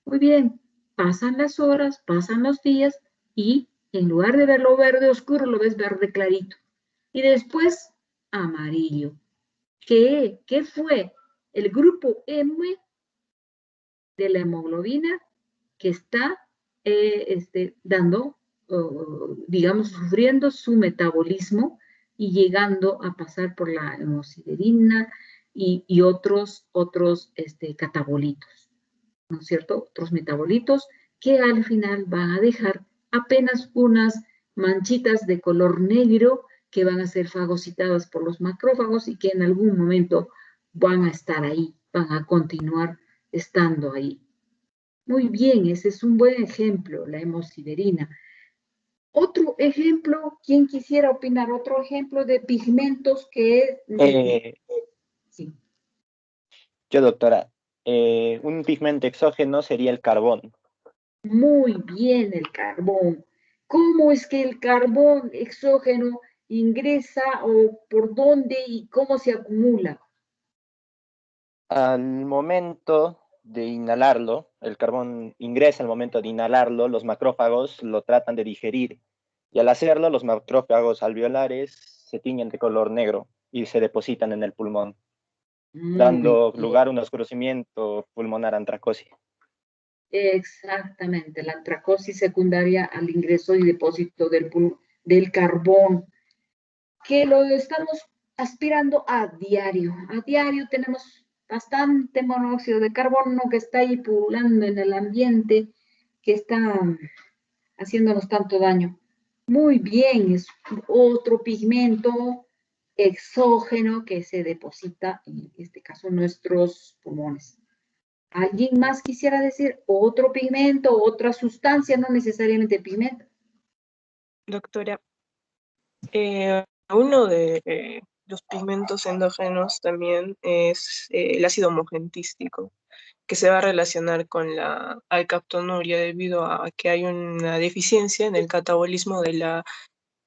Muy bien, pasan las horas, pasan los días y en lugar de verlo verde oscuro, lo ves verde clarito. Y después, amarillo. ¿Qué fue? El grupo M de la hemoglobina que está dando, digamos, sufriendo su metabolismo y llegando a pasar por la hemosiderina y otros catabolitos, ¿no es cierto? Otros metabolitos que al final van a dejar apenas unas manchitas de color negro que van a ser fagocitadas por los macrófagos y que en algún momento van a estar ahí, van a continuar estando ahí. Muy bien, ese es un buen ejemplo, la hemosiderina. Otro ejemplo, ¿quién quisiera opinar? Otro ejemplo de pigmentos que es... Sí. Yo, doctora, un pigmento exógeno sería el carbón. Muy bien, el carbón. ¿Cómo es que el carbón exógeno ingresa o por dónde y cómo se acumula? Al momento de inhalarlo, el carbón ingresa al momento de inhalarlo, los macrófagos lo tratan de digerir. Y al hacerlo, los macrófagos alveolares se tiñen de color negro y se depositan en el pulmón, dando lugar a un oscurecimiento pulmonar antracosis. Exactamente, la antracosis secundaria al ingreso y depósito del carbón, que lo estamos aspirando a diario. A diario tenemos bastante monóxido de carbono que está ahí pululando en el ambiente, que está haciéndonos tanto daño. Muy bien, es otro pigmento exógeno que se deposita, en este caso, en nuestros pulmones. ¿Alguien más quisiera decir otro pigmento, otra sustancia, no necesariamente pigmento? Doctora, uno de los pigmentos endógenos también es el ácido homogentístico, que se va a relacionar con la alcaptonuria debido a que hay una deficiencia en el catabolismo de la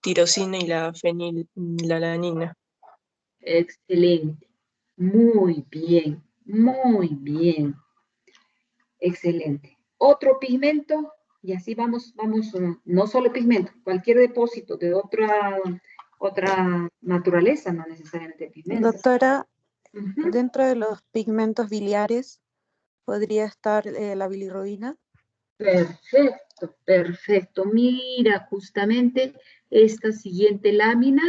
tirosina y la fenilalanina. Excelente. Muy bien, muy bien. Excelente. Otro pigmento, y así vamos, no solo pigmento, cualquier depósito de otra naturaleza, no necesariamente pigmentos. Doctora, dentro de los pigmentos biliares podría estar la bilirrubina. Perfecto, perfecto. Mira, justamente esta siguiente lámina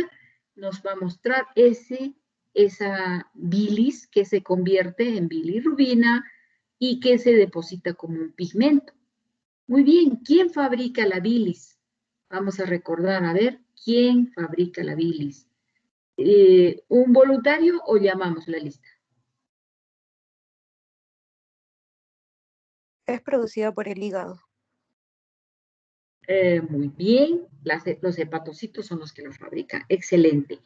nos va a mostrar esa bilis que se convierte en bilirrubina y que se deposita como un pigmento. Muy bien, ¿quién fabrica la bilis? Vamos a recordar, a ver, ¿quién fabrica la bilis? ¿Un voluntario o llamamos la lista? Es producida por el hígado. Muy bien, los hepatocitos son los que los fabrican. Excelente.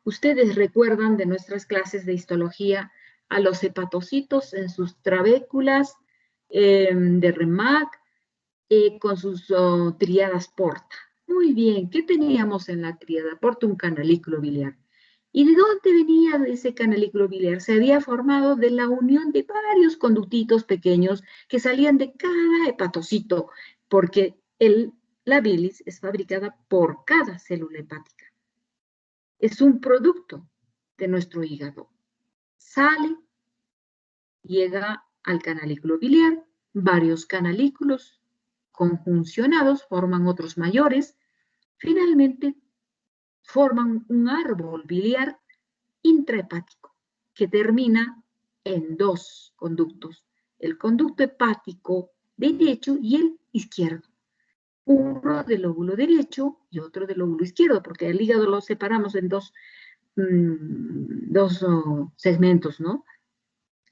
Ustedes recuerdan de nuestras clases de histología a los hepatocitos en sus trabéculas de REMAC con sus tríadas porta. Muy bien, ¿qué teníamos en la tríada porta? Un canalículo biliar. ¿Y de dónde venía ese canalículo biliar? Se había formado de la unión de varios conductitos pequeños que salían de cada hepatocito, porque la bilis es fabricada por cada célula hepática. Es un producto de nuestro hígado. Sale, llega al canalículo biliar, varios canalículos conjuncionados forman otros mayores, finalmente forman un árbol biliar intrahepático que termina en dos conductos, el conducto hepático derecho y el izquierdo. Uno del lóbulo derecho y otro del lóbulo izquierdo, porque el hígado lo separamos en dos segmentos, ¿no?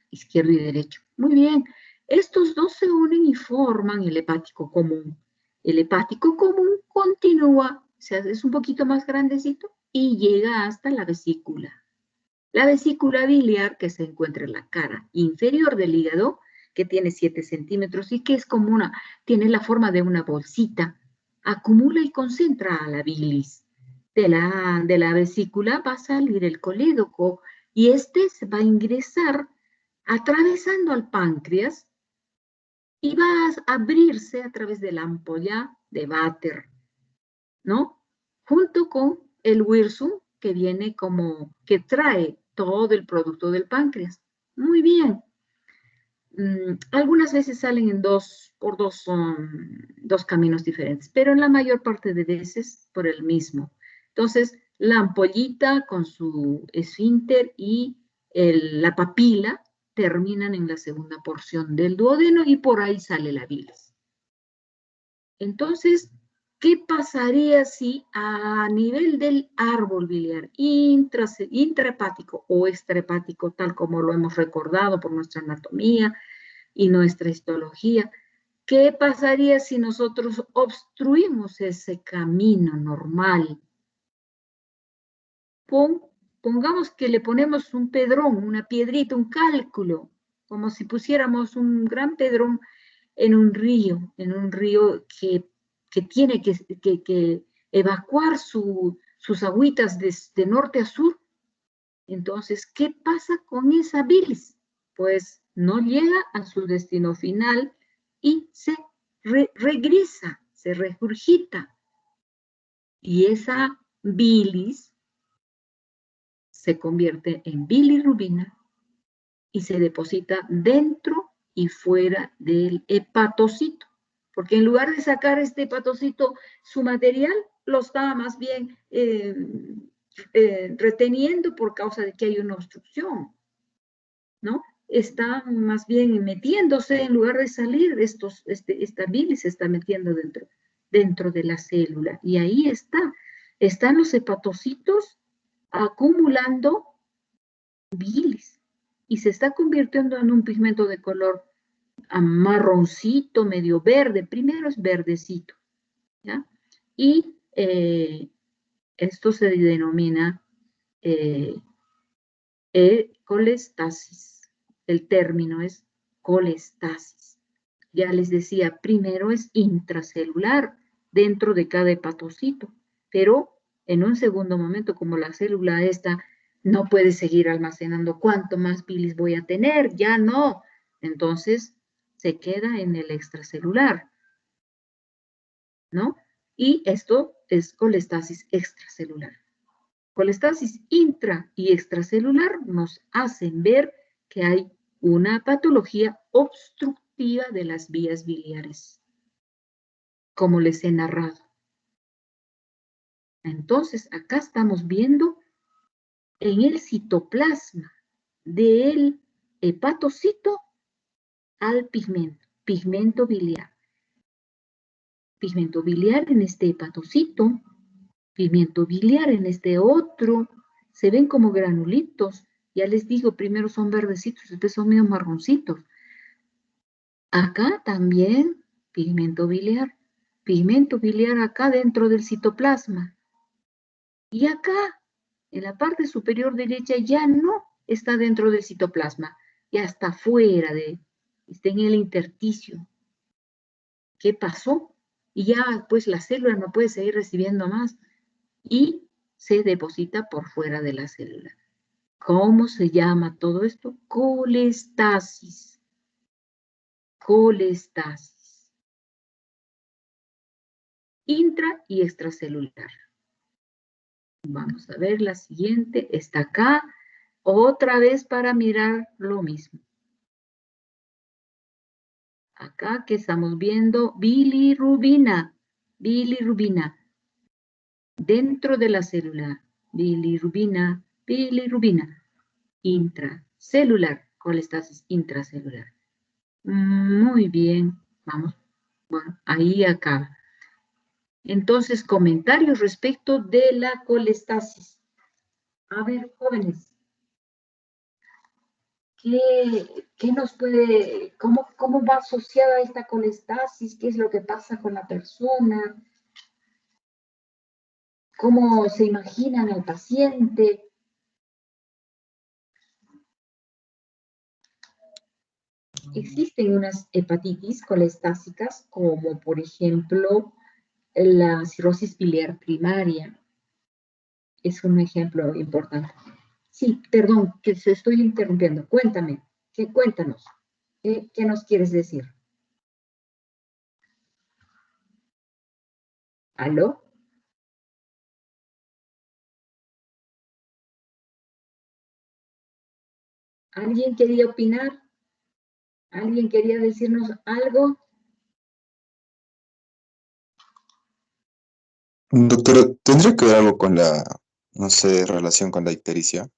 Izquierdo y derecho. Muy bien, estos dos se unen y forman el hepático común. El hepático común continúa, se hace un poquito más grandecito y llega hasta la vesícula. La vesícula biliar, que se encuentra en la cara inferior del hígado, que tiene 7 centímetros y que es como tiene la forma de una bolsita, acumula y concentra a la bilis. De la vesícula va a salir el colédoco y este se va a ingresar atravesando al páncreas y va a abrirse a través de la ampolla de Vater, ¿no? Junto con el wirsum que viene que trae todo el producto del páncreas. Muy bien. Algunas veces salen por dos caminos diferentes, pero en la mayor parte de veces por el mismo. Entonces, la ampollita con su esfínter y la papila terminan en la segunda porción del duodeno y por ahí sale la bilis. Entonces, ¿qué pasaría si a nivel del árbol biliar intrahepático o extrahepático, tal como lo hemos recordado por nuestra anatomía y nuestra histología, qué pasaría si nosotros obstruimos ese camino normal? Pongamos que le ponemos un pedrón, una piedrita, un cálculo, como si pusiéramos un gran pedrón en un río que tiene que evacuar sus agüitas de norte a sur. Entonces, ¿qué pasa con esa bilis? Pues no llega a su destino final y se regresa, se regurgita. Y esa bilis se convierte en bilirrubina y se deposita dentro y fuera del hepatocito. Porque en lugar de sacar este hepatocito su material, lo está más bien reteniendo por causa de que hay una obstrucción, ¿no? Está más bien metiéndose, en lugar de salir, esta bilis se está metiendo dentro de la célula. Y ahí están los hepatocitos acumulando bilis y se está convirtiendo en un pigmento de color marroncito, medio verde. Primero es verdecito, ¿ya? Y esto se denomina colestasis. El término es colestasis. Ya les decía, primero es intracelular dentro de cada hepatocito, pero en un segundo momento, como la célula esta no puede seguir almacenando cuánto más bilis voy a tener, ya no, entonces se queda en el extracelular, ¿no? Y esto es colestasis extracelular. Colestasis intra y extracelular nos hacen ver que hay una patología obstructiva de las vías biliares. como les he narrado. Entonces, acá estamos viendo en el citoplasma del hepatocito al pigmento biliar. Pigmento biliar en este hepatocito, pigmento biliar en este otro, se ven como granulitos. Ya les digo, primero son verdecitos, después son medio marroncitos. Acá también pigmento biliar acá dentro del citoplasma. Y acá, en la parte superior derecha, ya no está dentro del citoplasma, ya está fuera está en el intersticio. ¿Qué pasó? Y ya pues la célula no puede seguir recibiendo más y se deposita por fuera de la célula. ¿Cómo se llama todo esto? Colestasis. Colestasis. Intra y extracelular. Vamos a ver la siguiente. Está acá. Otra vez para mirar lo mismo. Acá que estamos viendo bilirrubina. Bilirrubina. Dentro de la célula. Bilirrubina. Bilirrubina. Intracelular. Colestasis intracelular. Muy bien. Vamos. Bueno, ahí acaba. Entonces, comentarios respecto de la colestasis. A ver, jóvenes. ¿Qué nos puede, cómo va asociada esta colestasis? ¿Qué es lo que pasa con la persona? ¿Cómo se imaginan al paciente? Existen unas hepatitis colestásicas, como por ejemplo la cirrosis biliar primaria. Es un ejemplo importante. Sí, perdón, que se estoy interrumpiendo. Cuéntame, cuéntanos. ¿Qué nos quieres decir? ¿Aló? ¿Alguien quería opinar? ¿Alguien quería decirnos algo? Doctora, ¿tendría que ver algo con la, no sé, relación con la ictericia?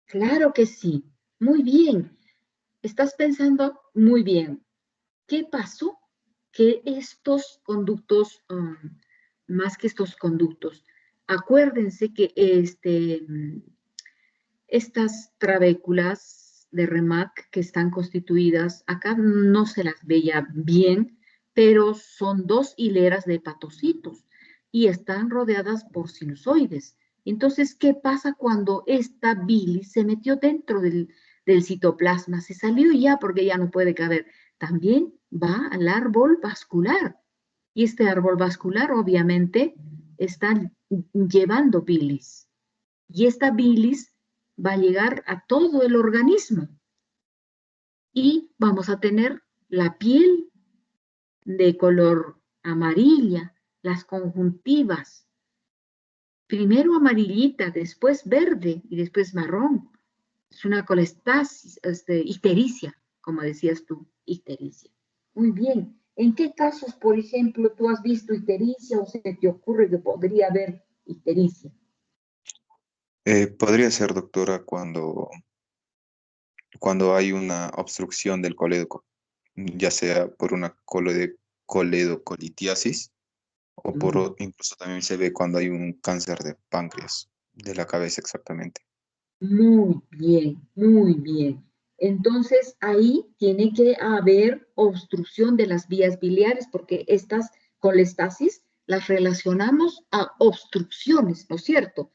Claro que sí. Muy bien. Estás pensando muy bien. ¿Qué pasó? Que estos conductos, más que estos conductos, acuérdense que estas trabéculas de REMAC que están constituidas, acá no se las veía bien, pero son dos hileras de hepatocitos y están rodeadas por sinusoides. Entonces, ¿qué pasa cuando esta bilis se metió dentro del citoplasma? Se salió ya porque ya no puede caber. También va al árbol vascular. Y este árbol vascular obviamente está llevando bilis. Y esta bilis va a llegar a todo el organismo. Y vamos a tener la piel de color amarilla, las conjuntivas. Primero amarillita, después verde y después marrón. Es una colestasis, ictericia, como decías tú, ictericia. Muy bien. ¿En qué casos, por ejemplo, tú has visto ictericia o se te ocurre que podría haber ictericia? Podría ser, doctora, cuando hay una obstrucción del coledo, ya sea por una coledocolitiasis o incluso también se ve cuando hay un cáncer de páncreas, de la cabeza exactamente. Muy bien, muy bien. Entonces, ahí tiene que haber obstrucción de las vías biliares, porque estas colestasis las relacionamos a obstrucciones, ¿no es cierto?,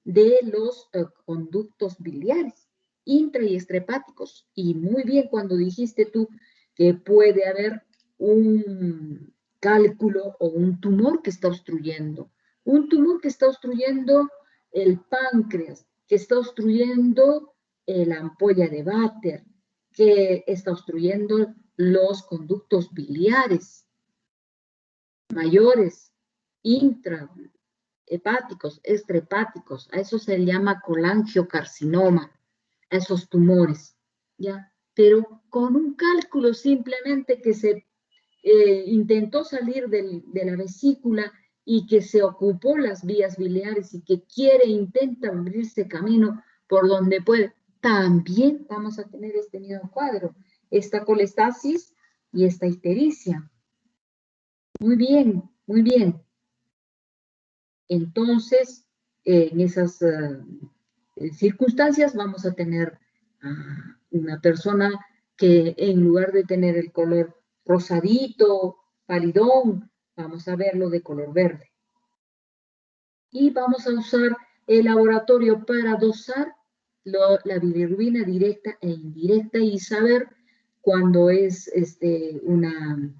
de los conductos biliares, intra y extrahepáticos. Y muy bien cuando dijiste tú que puede haber un cálculo o un tumor que está obstruyendo. Un tumor que está obstruyendo el páncreas, que está obstruyendo la ampolla de Vater, que está obstruyendo los conductos biliares mayores, intrahepáticos, extrahepáticos. A eso se le llama colangiocarcinoma, a esos tumores, ¿ya? Pero con un cálculo simplemente que se intentó salir de la vesícula y que se ocupó las vías biliares y que intenta abrirse camino por donde puede, también vamos a tener este mismo cuadro, esta colestasis y esta ictericia. Muy bien, muy bien. Entonces, en esas circunstancias vamos a tener a una persona que en lugar de tener el color rosadito, palidón, vamos a verlo de color verde. Y vamos a usar el laboratorio para dosar la bilirrubina directa e indirecta y saber cuando es una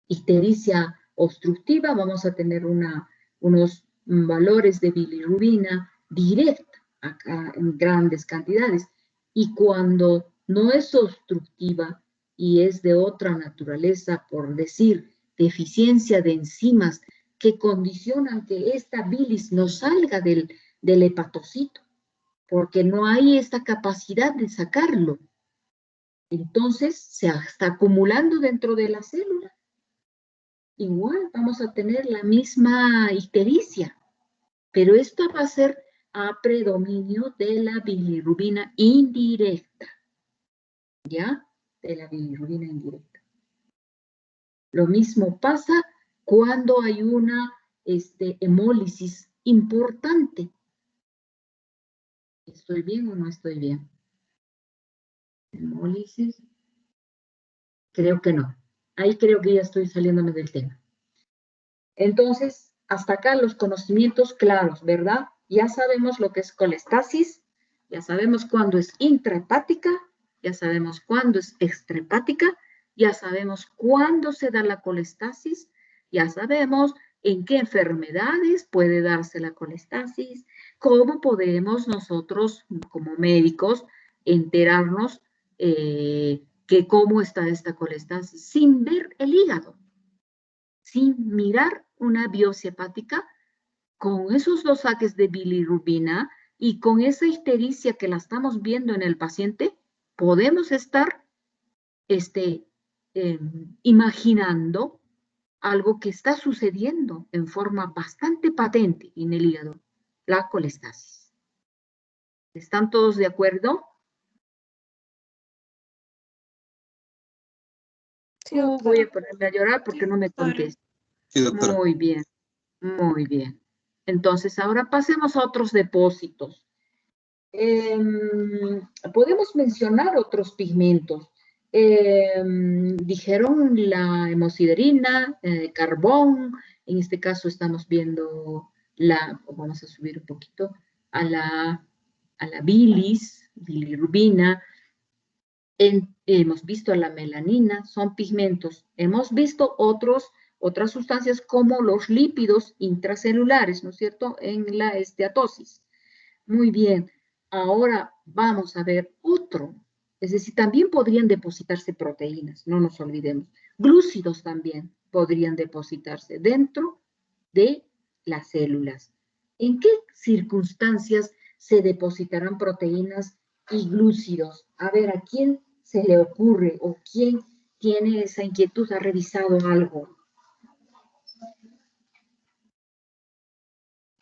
ictericia obstructiva, vamos a tener unos valores de bilirrubina directa acá en grandes cantidades. Y cuando no es obstructiva y es de otra naturaleza, por decir, deficiencia de enzimas que condicionan que esta bilis no salga del hepatocito, porque no hay esta capacidad de sacarlo. Entonces se está acumulando dentro de la célula. Igual vamos a tener la misma ictericia, pero esto va a ser a predominio de la bilirrubina indirecta, ¿ya? De la bilirrubina indirecta. Lo mismo pasa cuando hay una hemólisis importante. ¿Estoy bien o no estoy bien? Hemólisis. Creo que no. Ahí creo que ya estoy saliéndome del tema. Entonces, hasta acá los conocimientos claros, ¿verdad? Ya sabemos lo que es colestasis, ya sabemos cuándo es intrahepática, ya sabemos cuándo es extrahepática, ya sabemos cuándo se da la colestasis, ya sabemos en qué enfermedades puede darse la colestasis, cómo podemos nosotros como médicos enterarnos que cómo está esta colestasis sin ver el hígado, sin mirar una biopsia hepática, con esos dos saques de bilirrubina y con esa ictericia que la estamos viendo en el paciente, podemos estar imaginando algo que está sucediendo en forma bastante patente en el hígado, la colestasis. ¿Están todos de acuerdo? Sí, voy a ponerme a llorar porque no me contesta. Sí, doctora. Muy bien, muy bien. Entonces, ahora pasemos a otros depósitos. Podemos mencionar otros pigmentos. Dijeron la hemosiderina, carbón. En este caso estamos viendo vamos a subir un poquito, a la bilis, bilirrubina. Hemos visto la melanina, son pigmentos. Hemos visto otras sustancias como los lípidos intracelulares, ¿no es cierto?, en la esteatosis. Muy bien, ahora vamos a ver otro. Es decir, también podrían depositarse proteínas, no nos olvidemos. Glúcidos también podrían depositarse dentro de las células. ¿En qué circunstancias se depositarán proteínas y glúcidos? A ver, ¿a quién se le ocurre o quién tiene esa inquietud, ha revisado algo?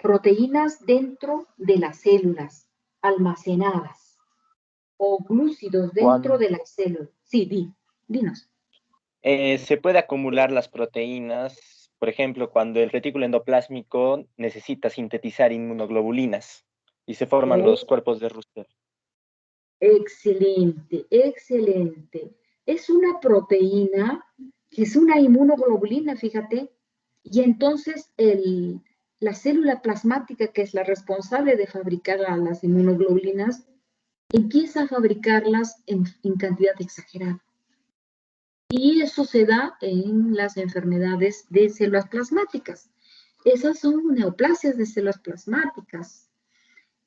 Proteínas dentro de las células almacenadas o glúcidos dentro de las células. Sí, dinos. Se puede acumular las proteínas, por ejemplo, cuando el retículo endoplásmico necesita sintetizar inmunoglobulinas y se forman los cuerpos de Russell. Excelente, excelente. Es una proteína que es una inmunoglobulina, fíjate, y entonces la célula plasmática, que es la responsable de fabricar las inmunoglobulinas, empieza a fabricarlas en cantidad exagerada. Y eso se da en las enfermedades de células plasmáticas. Esas son neoplasias de células plasmáticas.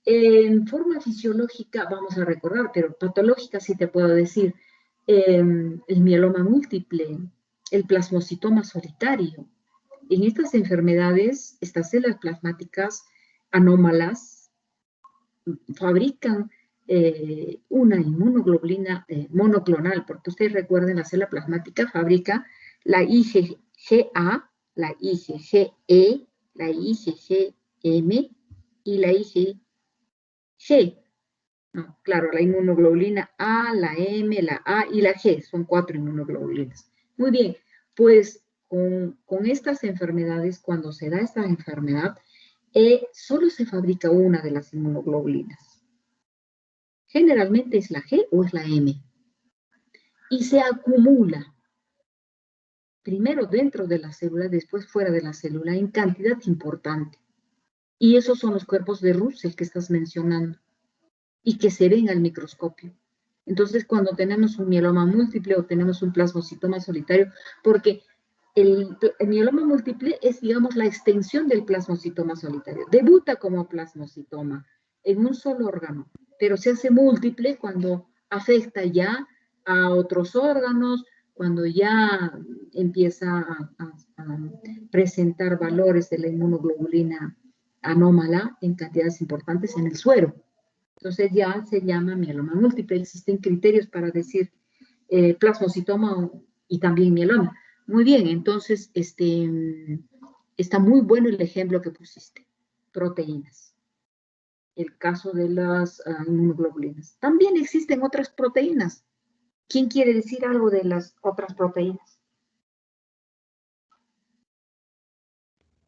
En forma fisiológica, vamos a recordar, pero patológica sí te puedo decir, el mieloma múltiple, el plasmocitoma solitario. En estas enfermedades, estas células plasmáticas anómalas fabrican una inmunoglobulina monoclonal, porque ustedes recuerden, la célula plasmática fabrica la IgGA, la IgGE, la IgGM y la IgG. No, claro, la inmunoglobulina A, la M, la A y la G, son 4 inmunoglobulinas. Muy bien, pues con estas enfermedades, cuando se da esta enfermedad, solo se fabrica una de las inmunoglobulinas. Generalmente es la G o es la M. Y se acumula, primero dentro de la célula, después fuera de la célula, en cantidad importante. Y esos son los cuerpos de Russell que estás mencionando y que se ven al microscopio. Entonces, cuando tenemos un mieloma múltiple o tenemos un plasmocitoma solitario, porque el mieloma múltiple es, digamos, la extensión del plasmocitoma solitario. Debuta como plasmocitoma en un solo órgano, pero se hace múltiple cuando afecta ya a otros órganos, cuando ya empieza a presentar valores de la inmunoglobulina anómala en cantidades importantes en el suero. Entonces ya se llama mieloma múltiple. Existen criterios para decir plasmocitoma y también mieloma. Muy bien, entonces está muy bueno el ejemplo que pusiste. Proteínas. El caso de las inmunoglobulinas. También existen otras proteínas. ¿Quién quiere decir algo de las otras proteínas?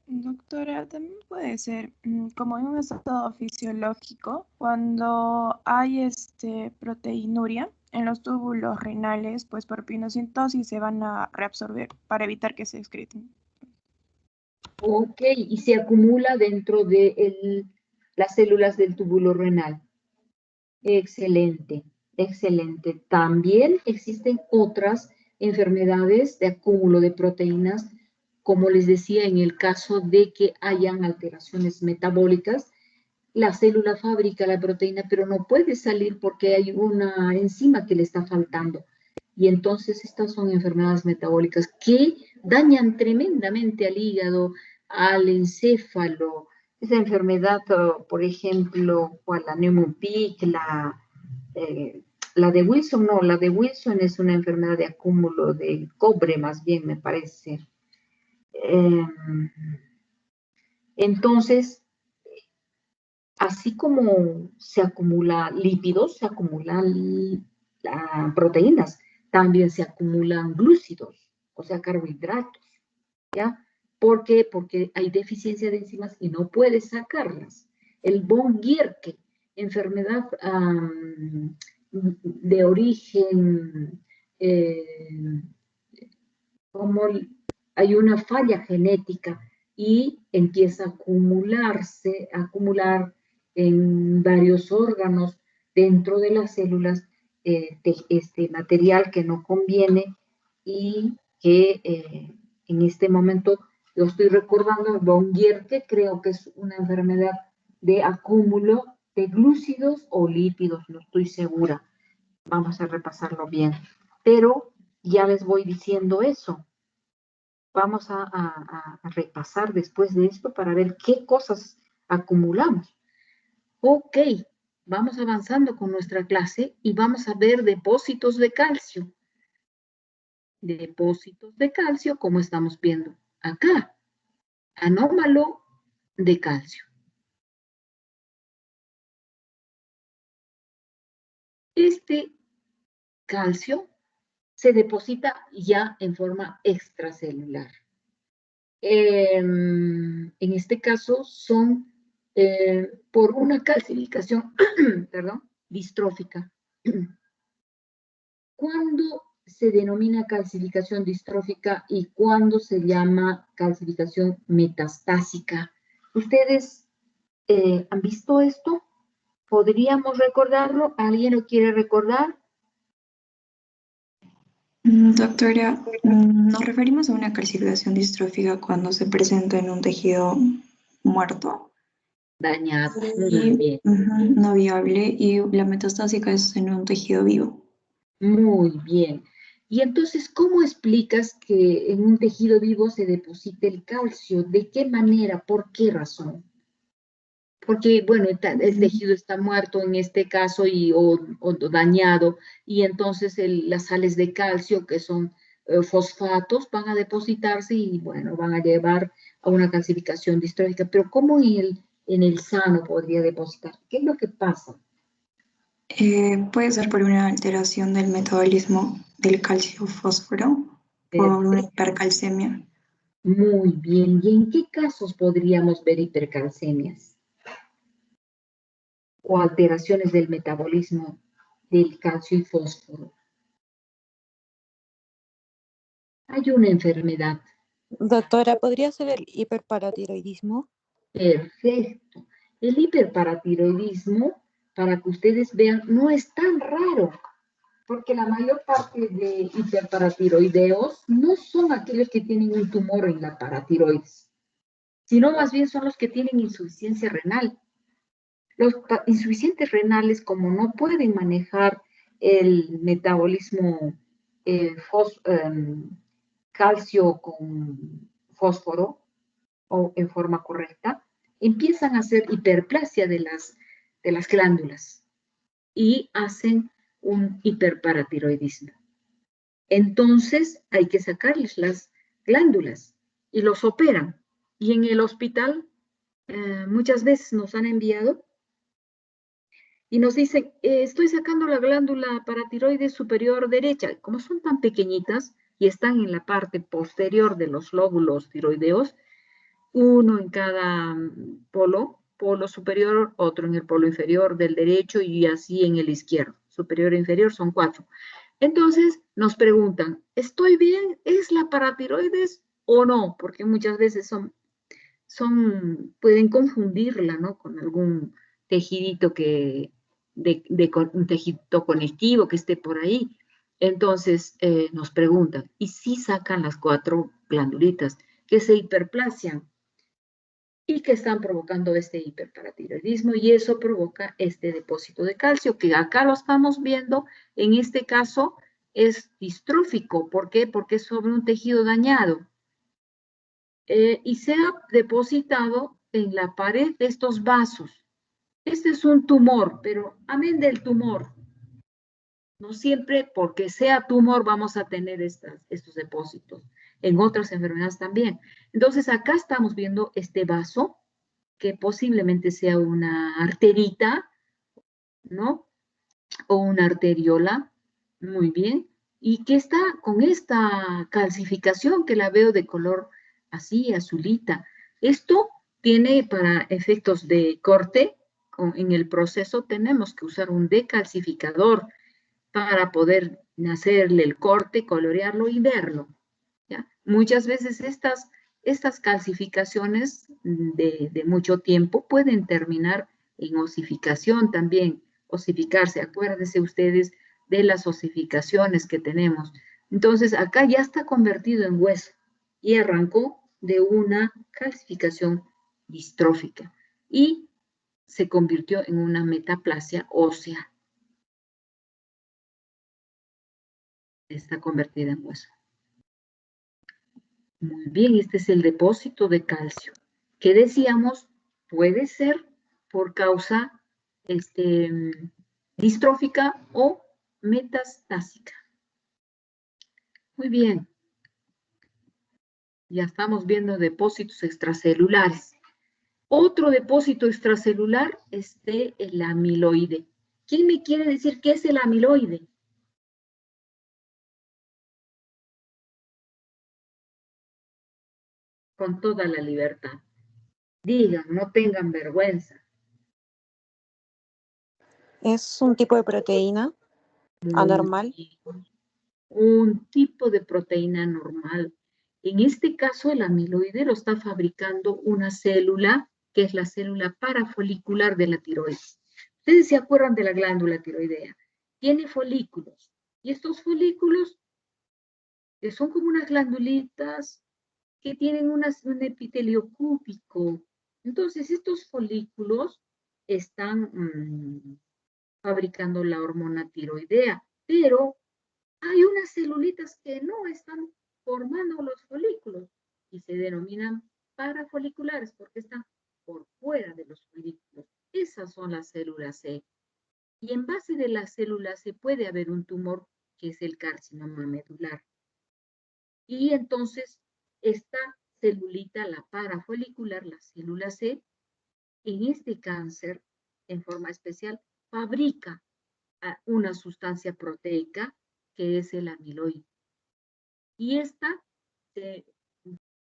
Doctora, también puede ser como en un estado fisiológico, cuando hay proteinuria en los túbulos renales, pues por pinocintosis se van a reabsorber para evitar que se excreten. Ok, y se acumula dentro de las células del túbulo renal. Excelente, excelente. También existen otras enfermedades de acúmulo de proteínas, como les decía, en el caso de que hayan alteraciones metabólicas. La célula fabrica la proteína, pero no puede salir porque hay una enzima que le está faltando. Y entonces estas son enfermedades metabólicas que dañan tremendamente al hígado, al encéfalo. Esa enfermedad, por ejemplo, la Niemann-Pick, la de Wilson, no, la de Wilson es una enfermedad de acúmulo de cobre, más bien, me parece. Entonces, así como se acumula lípidos, se acumulan proteínas, también se acumulan glúcidos, o sea, carbohidratos, ¿ya? ¿Por qué? Porque hay deficiencia de enzimas y no puedes sacarlas. El von Gierke, enfermedad de origen, como hay una falla genética y empieza a acumular en varios órganos dentro de las células este material que no conviene y que en este momento lo estoy recordando, von Gierke, creo que es una enfermedad de acúmulo de glúcidos o lípidos, no estoy segura. Vamos a repasarlo bien. Pero ya les voy diciendo eso. Vamos a repasar después de esto para ver qué cosas acumulamos. Ok, vamos avanzando con nuestra clase y vamos a ver depósitos de calcio. Depósitos de calcio, como estamos viendo acá. Anómalo de calcio. Este calcio se deposita ya en forma extracelular. En este caso son por una calcificación distrófica. ¿Cuándo se denomina calcificación distrófica y cuándo se llama calcificación metastásica? ¿Ustedes han visto esto? ¿Podríamos recordarlo? ¿Alguien lo quiere recordar? Doctora, nos referimos a una calcificación distrófica cuando se presenta en un tejido muerto. Dañado. Y, no viable, y la metastásica es en un tejido vivo. Muy bien. Y entonces, ¿cómo explicas que en un tejido vivo se deposite el calcio? ¿De qué manera? ¿Por qué razón? Porque, bueno, el tejido está muerto en este caso o dañado, y entonces las sales de calcio, que son fosfatos van a depositarse y, bueno, van a llevar a una calcificación distrófica. Pero ¿cómo en el sano podría depositar? ¿Qué es lo que pasa? Puede ser por una alteración del metabolismo del calcio-fósforo, por una hipercalcemia. Muy bien. ¿Y en qué casos podríamos ver hipercalcemias o alteraciones del metabolismo del calcio y fósforo? Hay una enfermedad. Doctora, ¿podría ser el hiperparatiroidismo? Perfecto. El hiperparatiroidismo, para que ustedes vean, no es tan raro, porque la mayor parte de hiperparatiroideos no son aquellos que tienen un tumor en la paratiroides, sino más bien son los que tienen insuficiencia renal. Los insuficientes renales, como no pueden manejar el metabolismo calcio con fósforo o en forma correcta, empiezan a hacer hiperplasia de las glándulas y hacen un hiperparatiroidismo. Entonces hay que sacarles las glándulas y los operan. Y en el hospital muchas veces nos han enviado y nos dicen, estoy sacando la glándula paratiroides superior derecha. Como son tan pequeñitas y están en la parte posterior de los lóbulos tiroideos, uno en cada polo superior, otro en el polo inferior del derecho y así en el izquierdo. Superior e inferior son 4. Entonces nos preguntan, ¿estoy bien? ¿Es la paratiroides o no? Porque muchas veces pueden confundirla, ¿no? Con algún tejidito un tejidito conectivo que esté por ahí. Entonces nos preguntan, ¿y si sacan las 4 glandulitas que se hiperplasian y que están provocando este hiperparatiroidismo? Y eso provoca este depósito de calcio, que acá lo estamos viendo, en este caso es distrófico. ¿Por qué? Porque es sobre un tejido dañado. Y se ha depositado en la pared de estos vasos. Este es un tumor, pero amén del tumor, no siempre porque sea tumor vamos a tener estos depósitos. En otras enfermedades también. Entonces acá estamos viendo este vaso, que posiblemente sea una arterita, ¿no? O una arteriola, muy bien, y que está con esta calcificación que la veo de color así, azulita. Esto tiene para efectos de corte, en el proceso tenemos que usar un decalcificador para poder hacerle el corte, colorearlo y verlo. ¿Ya? Muchas veces estas calcificaciones de mucho tiempo pueden terminar en osificación también. Osificarse, acuérdense ustedes de las osificaciones que tenemos. Entonces, acá ya está convertido en hueso y arrancó de una calcificación distrófica y se convirtió en una metaplasia ósea. Está convertida en hueso. Muy bien, este es el depósito de calcio. ¿Qué decíamos? Puede ser por causa distrófica o metastásica. Muy bien. Ya estamos viendo depósitos extracelulares. Otro depósito extracelular es el amiloide. ¿Quién me quiere decir qué es el amiloide? Con toda la libertad. Digan, no tengan vergüenza. ¿Es un tipo de proteína anormal? Un tipo de proteína normal. En este caso, el amiloide lo está fabricando una célula, que es la célula parafolicular de la tiroides. Ustedes se acuerdan de la glándula tiroidea. Tiene folículos. Y estos folículos son como unas glandulitas que tienen un epitelio cúbico. Entonces, estos folículos están fabricando la hormona tiroidea, pero hay unas celulitas que no están formando los folículos y se denominan parafoliculares porque están por fuera de los folículos. Esas son las células C. Y en base de las células C puede haber un tumor que es el carcinoma medular. Y entonces esta celulita, la parafolicular, la célula C, en este cáncer, en forma especial, fabrica una sustancia proteica que es el amiloide. Y esta se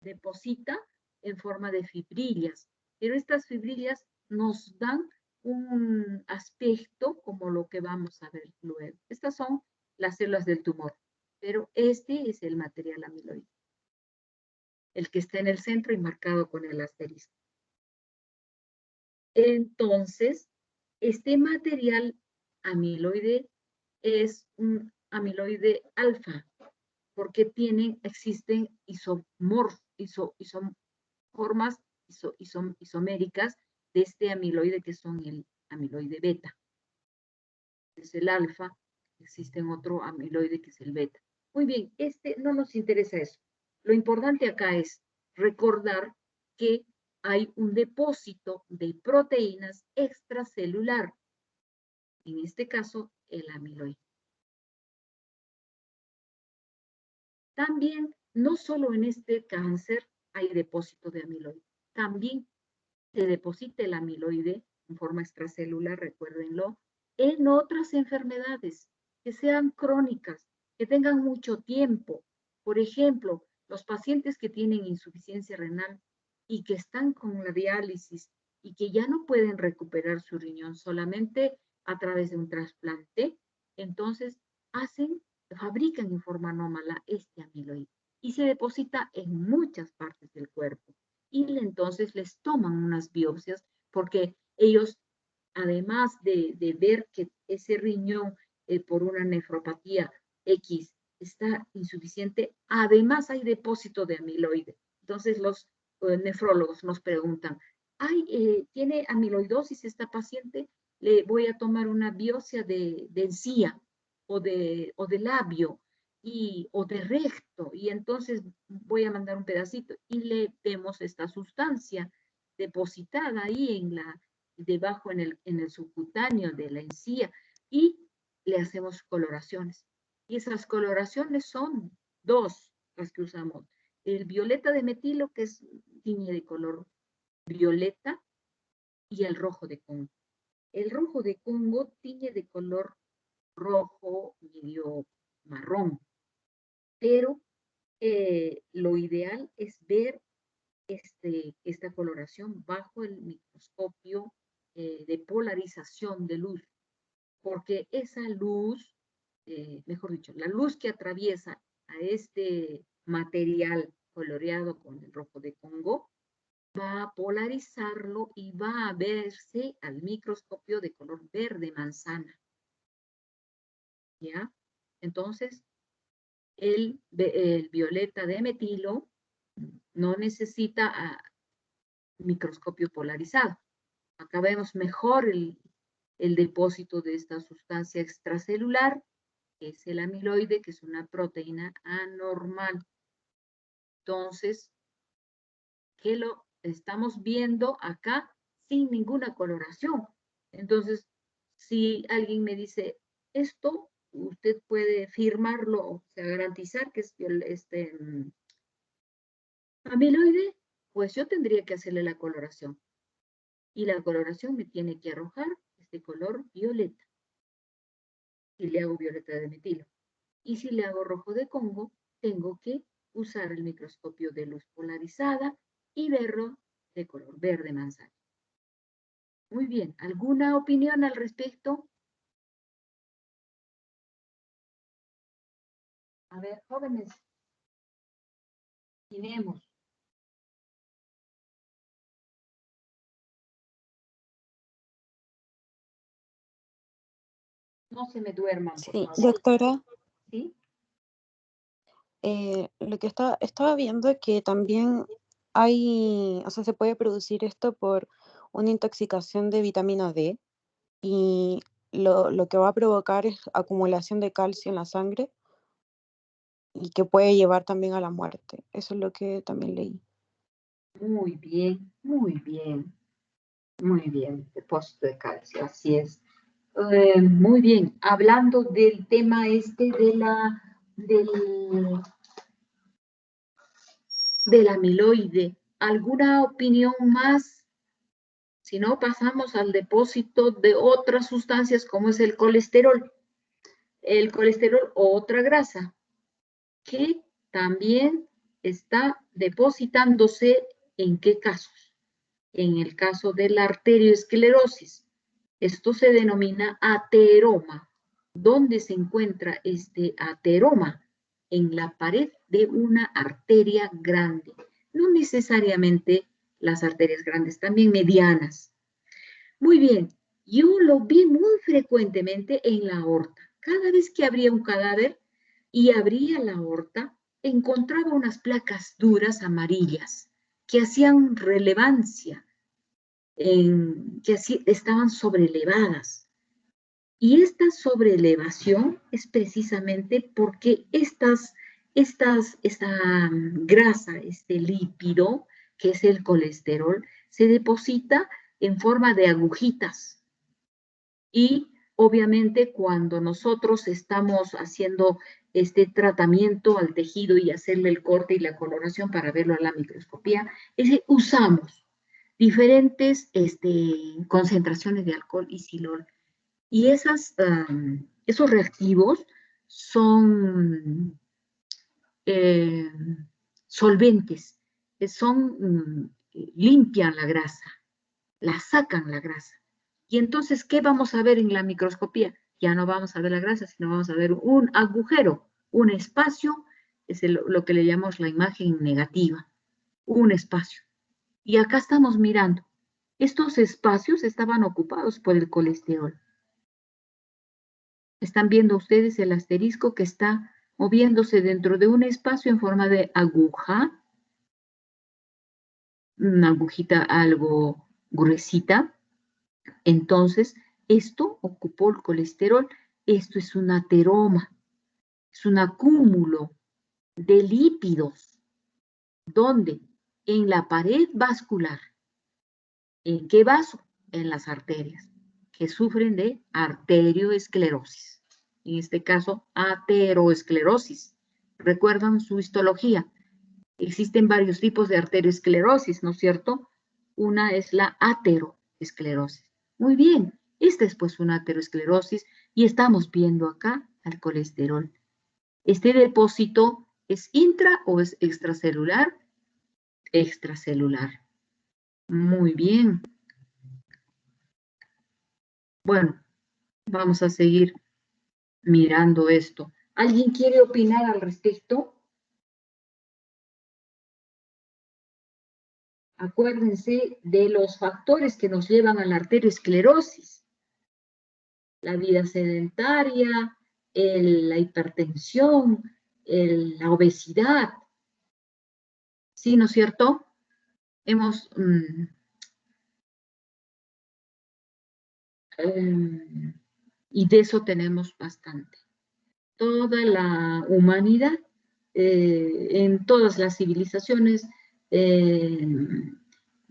deposita en forma de fibrillas, pero estas fibrillas nos dan un aspecto como lo que vamos a ver luego. Estas son las células del tumor, pero este es el material amiloide, el que está en el centro y marcado con el asterisco. Entonces, este material amiloide es un amiloide alfa, porque existen formas isoméricas de este amiloide que son el amiloide beta. Es el alfa, existe otro amiloide que es el beta. Muy bien, no nos interesa eso. Lo importante acá es recordar que hay un depósito de proteínas extracelular, en este caso el amiloide. También, no solo en este cáncer hay depósito de amiloide, también se deposita el amiloide en forma extracelular, recuérdenlo, en otras enfermedades que sean crónicas, que tengan mucho tiempo. Por ejemplo, los pacientes que tienen insuficiencia renal y que están con la diálisis y que ya no pueden recuperar su riñón solamente a través de un trasplante, entonces fabrican en forma anómala este amiloide y se deposita en muchas partes del cuerpo. Y entonces les toman unas biopsias porque ellos, además de ver que ese riñón por una nefropatía X está insuficiente, además hay depósito de amiloide. Entonces los nefrólogos nos preguntan, ¿tiene amiloidosis esta paciente? Le voy a tomar una biopsia de encía o de labio o de recto, y entonces voy a mandar un pedacito y le vemos esta sustancia depositada ahí debajo en el subcutáneo de la encía, y le hacemos coloraciones. Y esas coloraciones son dos las que usamos. El violeta de metilo, que tiñe de color violeta, y el rojo de Congo. El rojo de Congo tiñe de color rojo medio marrón, pero lo ideal es ver esta coloración bajo el microscopio de polarización de luz, porque esa luz, mejor dicho, la luz que atraviesa a este material coloreado con el rojo de Congo va a polarizarlo y va a verse al microscopio de color verde manzana. ¿Ya? Entonces, el violeta de metilo no necesita microscopio polarizado. Acá vemos mejor el depósito de esta sustancia extracelular, que es el amiloide, que es una proteína anormal. Entonces, ¿qué lo estamos viendo acá sin ninguna coloración? Entonces, si alguien me dice esto, usted puede firmarlo, o sea, garantizar que es amiloide, pues yo tendría que hacerle la coloración. Y la coloración me tiene que arrojar este color violeta. Si le hago violeta de metilo. Y si le hago rojo de Congo, tengo que usar el microscopio de luz polarizada y verlo de color verde manzana. Muy bien, ¿alguna opinión al respecto? A ver, jóvenes, miremos. No se me duerman, por Sí, favor. doctora, ¿Sí? lo que estaba viendo que también o sea, se puede producir esto por una intoxicación de vitamina D, y lo que va a provocar es acumulación de calcio en la sangre y que puede llevar también a la muerte. Eso es lo que también leí. Muy bien, muy bien. Muy bien, depósito de calcio, así es. Muy bien, hablando del tema del del amiloide. ¿Alguna opinión más? Si no, pasamos al depósito de otras sustancias como es el colesterol. El colesterol, otra grasa, que también está depositándose, ¿en qué casos? En el caso de la arteriosclerosis. Esto se denomina ateroma. ¿Dónde se encuentra este ateroma? En la pared de una arteria grande. No necesariamente las arterias grandes, también medianas. Muy bien, yo lo vi muy frecuentemente en la aorta. Cada vez que abría un cadáver y abría la aorta, encontraba unas placas duras amarillas que hacían relevancia, que así estaban sobrelevadas. Y esta sobrelevación es precisamente porque esta grasa, este lípido, que es el colesterol, se deposita en forma de agujitas. Y obviamente cuando nosotros estamos haciendo este tratamiento al tejido y hacerle el corte y la coloración para verlo a la microscopía, usamos diferentes concentraciones de alcohol y silol. Y esos reactivos son solventes, limpian la grasa, la sacan la grasa. Y entonces, ¿qué vamos a ver en la microscopía? Ya no vamos a ver la grasa, sino vamos a ver un agujero, un espacio, es lo que le llamamos la imagen negativa, un espacio. Y acá estamos mirando. Estos espacios estaban ocupados por el colesterol. Están viendo ustedes el asterisco que está moviéndose dentro de un espacio en forma de aguja, una agujita algo gruesita. Entonces, esto ocupó el colesterol. Esto es un ateroma, es un acúmulo de lípidos. ¿Dónde? En la pared vascular. ¿En qué vaso? En las arterias, que sufren de arterioesclerosis. En este caso, ateroesclerosis. ¿Recuerdan su histología? Existen varios tipos de arterioesclerosis, ¿no es cierto? Una es la ateroesclerosis. Muy bien, esta es pues una ateroesclerosis y estamos viendo acá al colesterol. ¿Este depósito es intra o es extracelular? Extracelular. Muy bien. Bueno, vamos a seguir mirando esto. ¿Alguien quiere opinar al respecto? Acuérdense de los factores que nos llevan a la arteriosclerosis. La vida sedentaria, la hipertensión, la obesidad. ¿Sí, no es cierto? Y de eso tenemos bastante. Toda la humanidad, en todas las civilizaciones,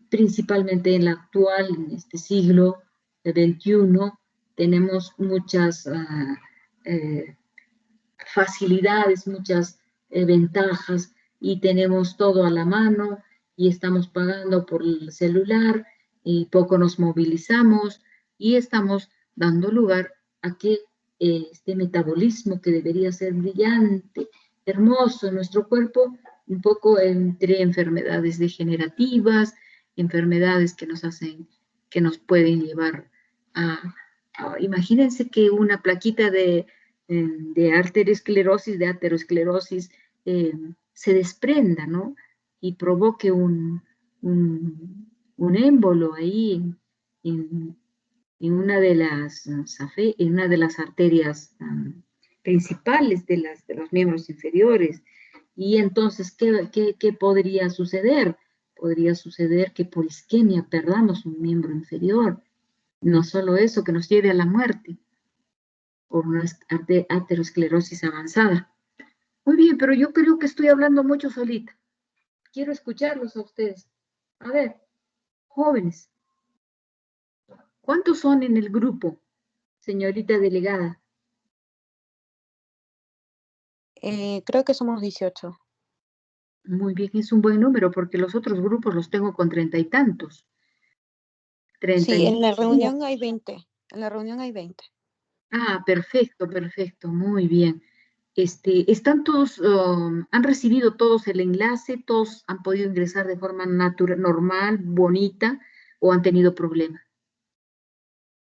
principalmente en la actual, en este siglo XXI, tenemos muchas facilidades, muchas ventajas y tenemos todo a la mano y estamos pagando por el celular y poco nos movilizamos y estamos dando lugar a que este metabolismo que debería ser brillante, hermoso en nuestro cuerpo, un poco entre enfermedades degenerativas, enfermedades que nos hacen, que nos pueden llevar imagínense que una plaquita de arteriosclerosis, de aterosclerosis, se desprenda, ¿no? Y provoque un émbolo ahí en una de las arterias principales de los miembros inferiores. Y entonces, ¿qué podría suceder? Podría suceder que por isquemia perdamos un miembro inferior. No solo eso, que nos lleve a la muerte por una aterosclerosis avanzada. Muy bien, pero yo creo que estoy hablando mucho solita. Quiero escucharlos a ustedes. A ver, jóvenes, ¿cuántos son en el grupo, señorita delegada? Creo que somos 18. Muy bien, es un buen número porque los otros grupos los tengo con 30 y tantos. 30 Sí, y... en la reunión hay 20. En la reunión hay 20. Ah, perfecto, perfecto, muy bien. ¿Están todos, han recibido todos el enlace, todos han podido ingresar de forma normal, bonita, o han tenido problemas?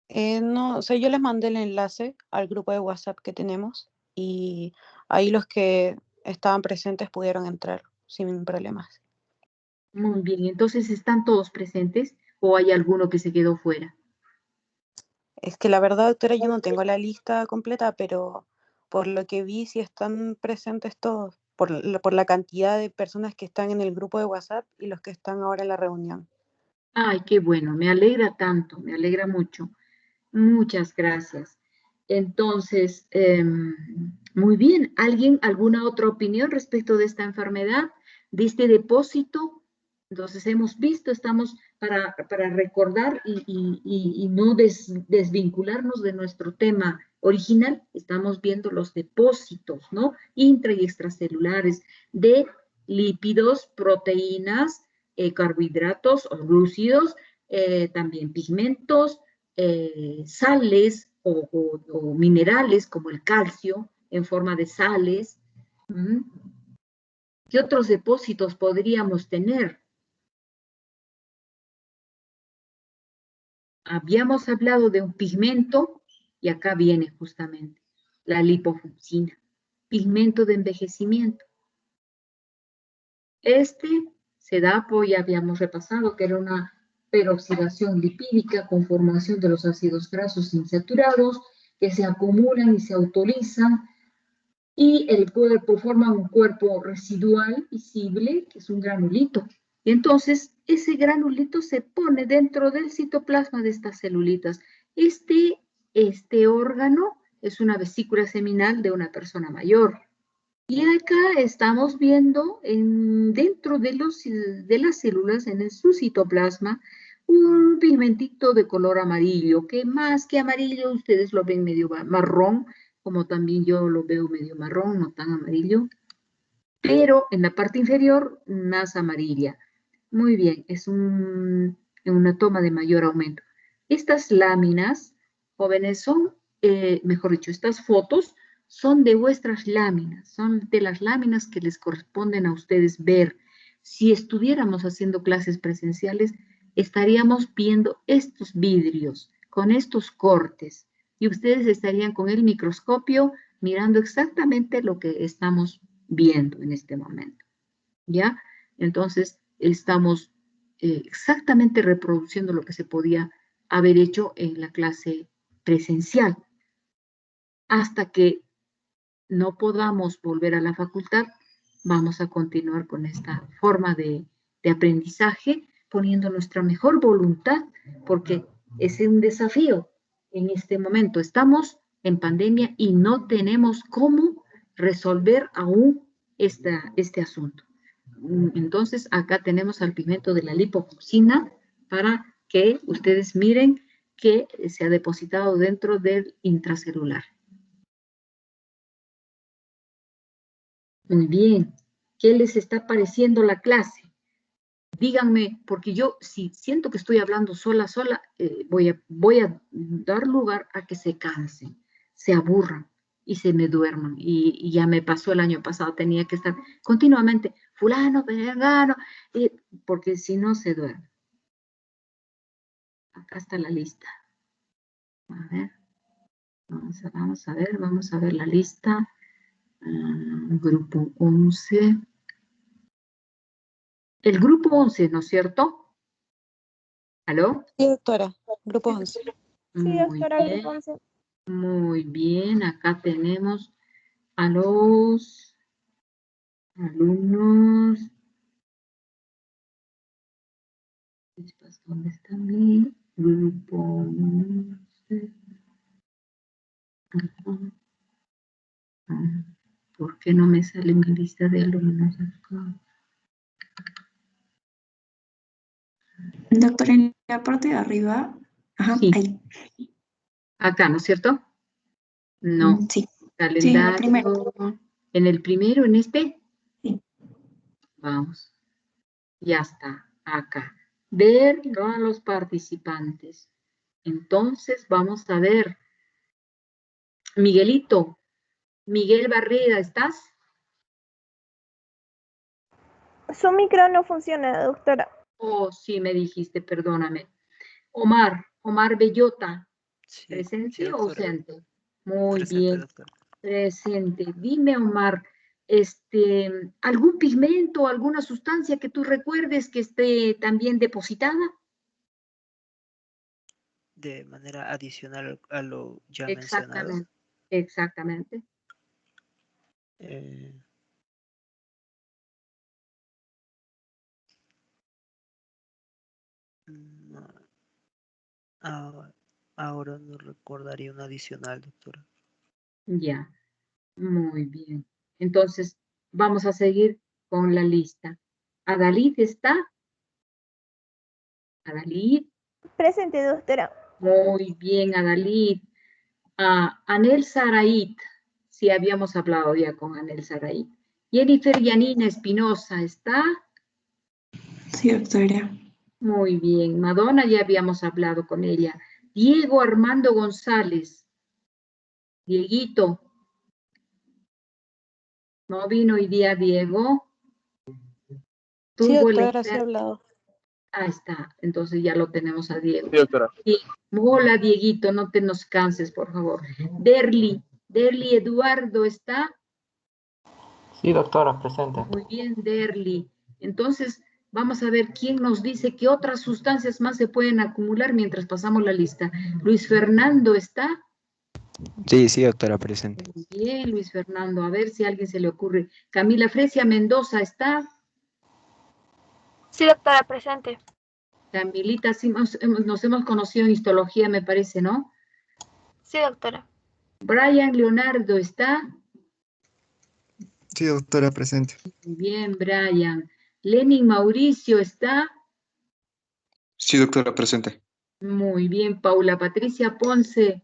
No, o sea, yo les mandé el enlace al grupo de WhatsApp que tenemos y ahí los que estaban presentes pudieron entrar sin problemas. Muy bien, entonces ¿están todos presentes o hay alguno que se quedó fuera? Es que la verdad, doctora, yo no tengo la lista completa, pero por lo que vi, sí están presentes todos, por la cantidad de personas que están en el grupo de WhatsApp y los que están ahora en la reunión. Ay, qué bueno, me alegra tanto, me alegra mucho. Muchas gracias. Entonces, muy bien. ¿Alguna otra opinión respecto de esta enfermedad, de este depósito? Entonces, hemos visto, estamos para recordar y no desvincularnos de nuestro tema original, estamos viendo los depósitos, ¿no? Intra y extracelulares de lípidos, proteínas, carbohidratos o glúcidos, también pigmentos, sales o minerales como el calcio en forma de sales. ¿Qué otros depósitos podríamos tener? Habíamos hablado de un pigmento y acá viene justamente la lipofuscina, pigmento de envejecimiento. Este se da, pues ya habíamos repasado que era una peroxidación lipídica con formación de los ácidos grasos insaturados que se acumulan y se autorizan y el cuerpo forma un cuerpo residual visible, que es un granulito. Y entonces ese granulito se pone dentro del citoplasma de estas celulitas. Este órgano es una vesícula seminal de una persona mayor. Y acá estamos viendo dentro de las células, su citoplasma, un pigmentito de color amarillo, que más que amarillo, ustedes lo ven medio marrón, como también yo lo veo medio marrón, no tan amarillo, pero en la parte inferior más amarilla. Muy bien, es una toma de mayor aumento. Estas láminas, jóvenes, mejor dicho, estas fotos son de vuestras láminas, son de las láminas que les corresponden a ustedes ver. Si estuviéramos haciendo clases presenciales, estaríamos viendo estos vidrios con estos cortes y ustedes estarían con el microscopio mirando exactamente lo que estamos viendo en este momento. ¿Ya? Entonces, estamos exactamente reproduciendo lo que se podía haber hecho en la clase presencial. Hasta que no podamos volver a la facultad, vamos a continuar con esta forma de aprendizaje, poniendo nuestra mejor voluntad, porque es un desafío en este momento. Estamos en pandemia y no tenemos cómo resolver aún este asunto. Entonces, acá tenemos al pigmento de la lipofuscina para que ustedes miren que se ha depositado dentro del intracelular. Muy bien. ¿Qué les está pareciendo la clase? Díganme, porque yo si siento que estoy hablando sola, voy a dar lugar a que se cansen, se aburran y se me duerman. Y ya me pasó el año pasado, tenía que estar continuamente, fulano, perengano, porque si no se duerme. Acá está la lista. A ver, vamos a ver la lista. Grupo 11. El grupo 11, ¿no es cierto? ¿Aló? Sí, doctora, grupo 11. Sí, doctora, grupo 11. Muy bien, acá tenemos a los alumnos. ¿Dónde está mi grupo 11? ¿Por qué no me sale mi lista de alumnos acá? Doctor, en la parte de arriba, sí. Ahí. Acá, ¿no es cierto? No. Sí. Calendario. Sí, en el primero. ¿En el primero, en este? Sí. Vamos. Ya está, acá. Ver a los participantes. Entonces, vamos a ver. Miguelito, Miguel Barrera, ¿estás? Su micro no funciona, doctora. Oh, sí, me dijiste, perdóname. Omar Bellota, Sí, ¿presente o doctora. ausente? Muy Presente, bien, doctora. presente. Dime, Omar, ¿algún pigmento, alguna sustancia que tú recuerdes que esté también depositada? De manera adicional a lo ya mencionado. Exactamente. No, ahora no recordaría una adicional, doctora. Ya, muy bien. Entonces, vamos a seguir con la lista. ¿Adalid está? ¿Adalid? Presente, doctora. Muy bien, Adalid. Anel Saraid, sí habíamos hablado ya con Anel Saraid. Jennifer Yanina Espinosa, ¿está? Sí, doctora. Muy bien. Madonna, ya habíamos hablado con ella. Diego Armando González. Dieguito. ¿No vino hoy día Diego? Sí, Tuvo doctora, sí he hablado. Ahí está. Entonces ya lo tenemos a Diego. Sí, doctora. Sí. Hola, Dieguito, no te nos canses, por favor. Derli Eduardo, ¿está? Sí, doctora, presente. Muy bien, Derli. Entonces, vamos a ver quién nos dice qué otras sustancias más se pueden acumular mientras pasamos la lista. Luis Fernando, ¿está? Sí, doctora, presente. Muy bien, Luis Fernando. A ver si a alguien se le ocurre. Camila Fresia Mendoza, ¿está? Sí, doctora, presente. Camilita, sí, nos hemos conocido en histología, me parece, ¿no? Sí, doctora. Brian Leonardo, ¿está? Sí, doctora, presente. Muy bien, Brian. Lenin Mauricio, ¿está? Sí, doctora, presente. Muy bien, Paula Patricia Ponce.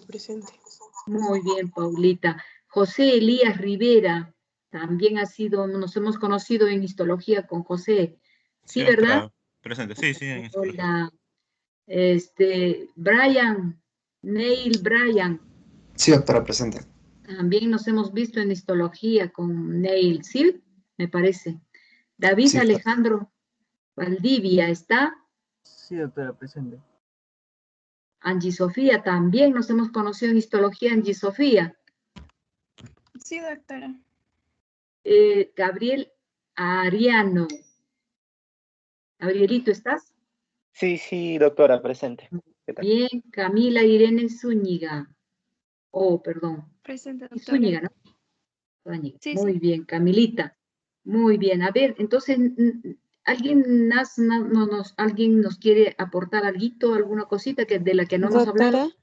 Presente. Muy bien, Paulita. José Elías Rivera, también nos hemos conocido en histología con José. Sí, ¿verdad? Doctora, presente. Sí, en Hola. Neil Bryan. Sí, doctora, presente. También nos hemos visto en histología con Neil, ¿sí? Me parece. David Sí, Alejandro Valdivia, ¿está? Sí, doctora, presente. Angie Sofía, también nos hemos conocido en histología, Angie Sofía. Sí, doctora. Gabriel Ariano. Gabrielito, ¿estás? Sí, doctora, presente. ¿Qué tal? Bien, Camila Irene Zúñiga. Oh, perdón. Presente, doctora. Zúñiga, ¿no? Zúñiga. Sí, Muy sí. bien, Camilita. Muy bien. A ver, entonces, ¿alguien nos quiere aportar algo, alguna cosita de la que no hemos hablado? Doctora.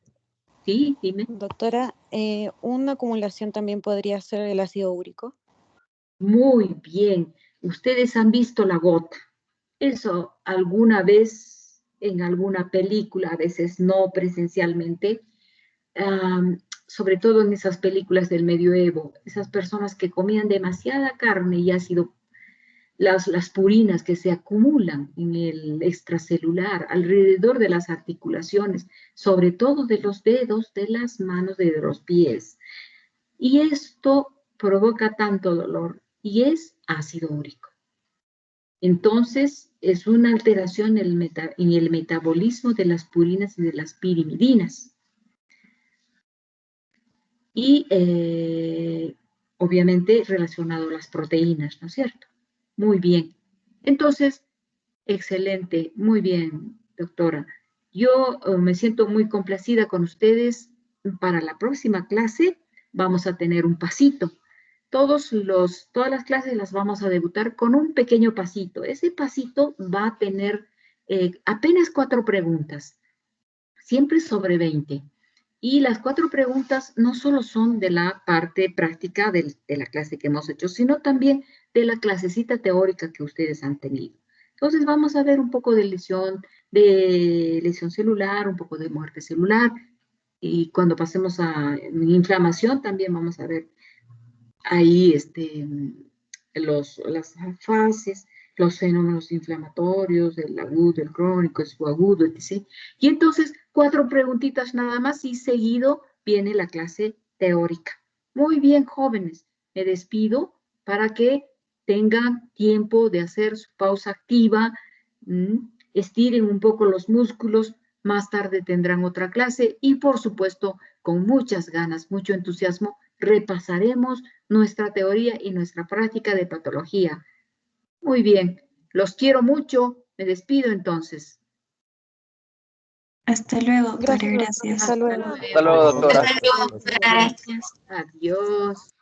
Sí, dime. Doctora, una acumulación también podría ser el ácido úrico. Muy bien. Ustedes han visto la gota. Eso alguna vez en alguna película, a veces no presencialmente, sobre todo en esas películas del medioevo, esas personas que comían demasiada carne y ácido, las purinas que se acumulan en el extracelular, alrededor de las articulaciones, sobre todo de los dedos, de las manos, de los pies. Y esto provoca tanto dolor y es ácido úrico. Entonces, es una alteración en el metabolismo de las purinas y de las pirimidinas. Y obviamente relacionado a las proteínas, ¿no es cierto? Muy bien. Entonces, excelente, muy bien, doctora. Yo me siento muy complacida con ustedes. Para la próxima clase vamos a tener un pasito. Todas las clases las vamos a debutar con un pequeño pasito. Ese pasito va a tener apenas 4 preguntas, siempre sobre 20. Y las 4 preguntas no solo son de la parte práctica de la clase que hemos hecho, sino también de la clasecita teórica que ustedes han tenido. Entonces vamos a ver un poco de lesión celular, un poco de muerte celular, y cuando pasemos a inflamación también vamos a ver ahí las fases, los fenómenos inflamatorios, el agudo, el crónico, el subagudo, etc. Y entonces 4 preguntitas nada más y seguido viene la clase teórica. Muy bien, jóvenes, me despido para que tengan tiempo de hacer su pausa activa, estiren un poco los músculos, más tarde tendrán otra clase y por supuesto con muchas ganas, mucho entusiasmo, repasaremos nuestra teoría y nuestra práctica de patología. Muy bien, los quiero mucho, me despido entonces. Hasta luego, doctora, gracias. Hasta luego. Hasta luego, doctora. Gracias. Adiós.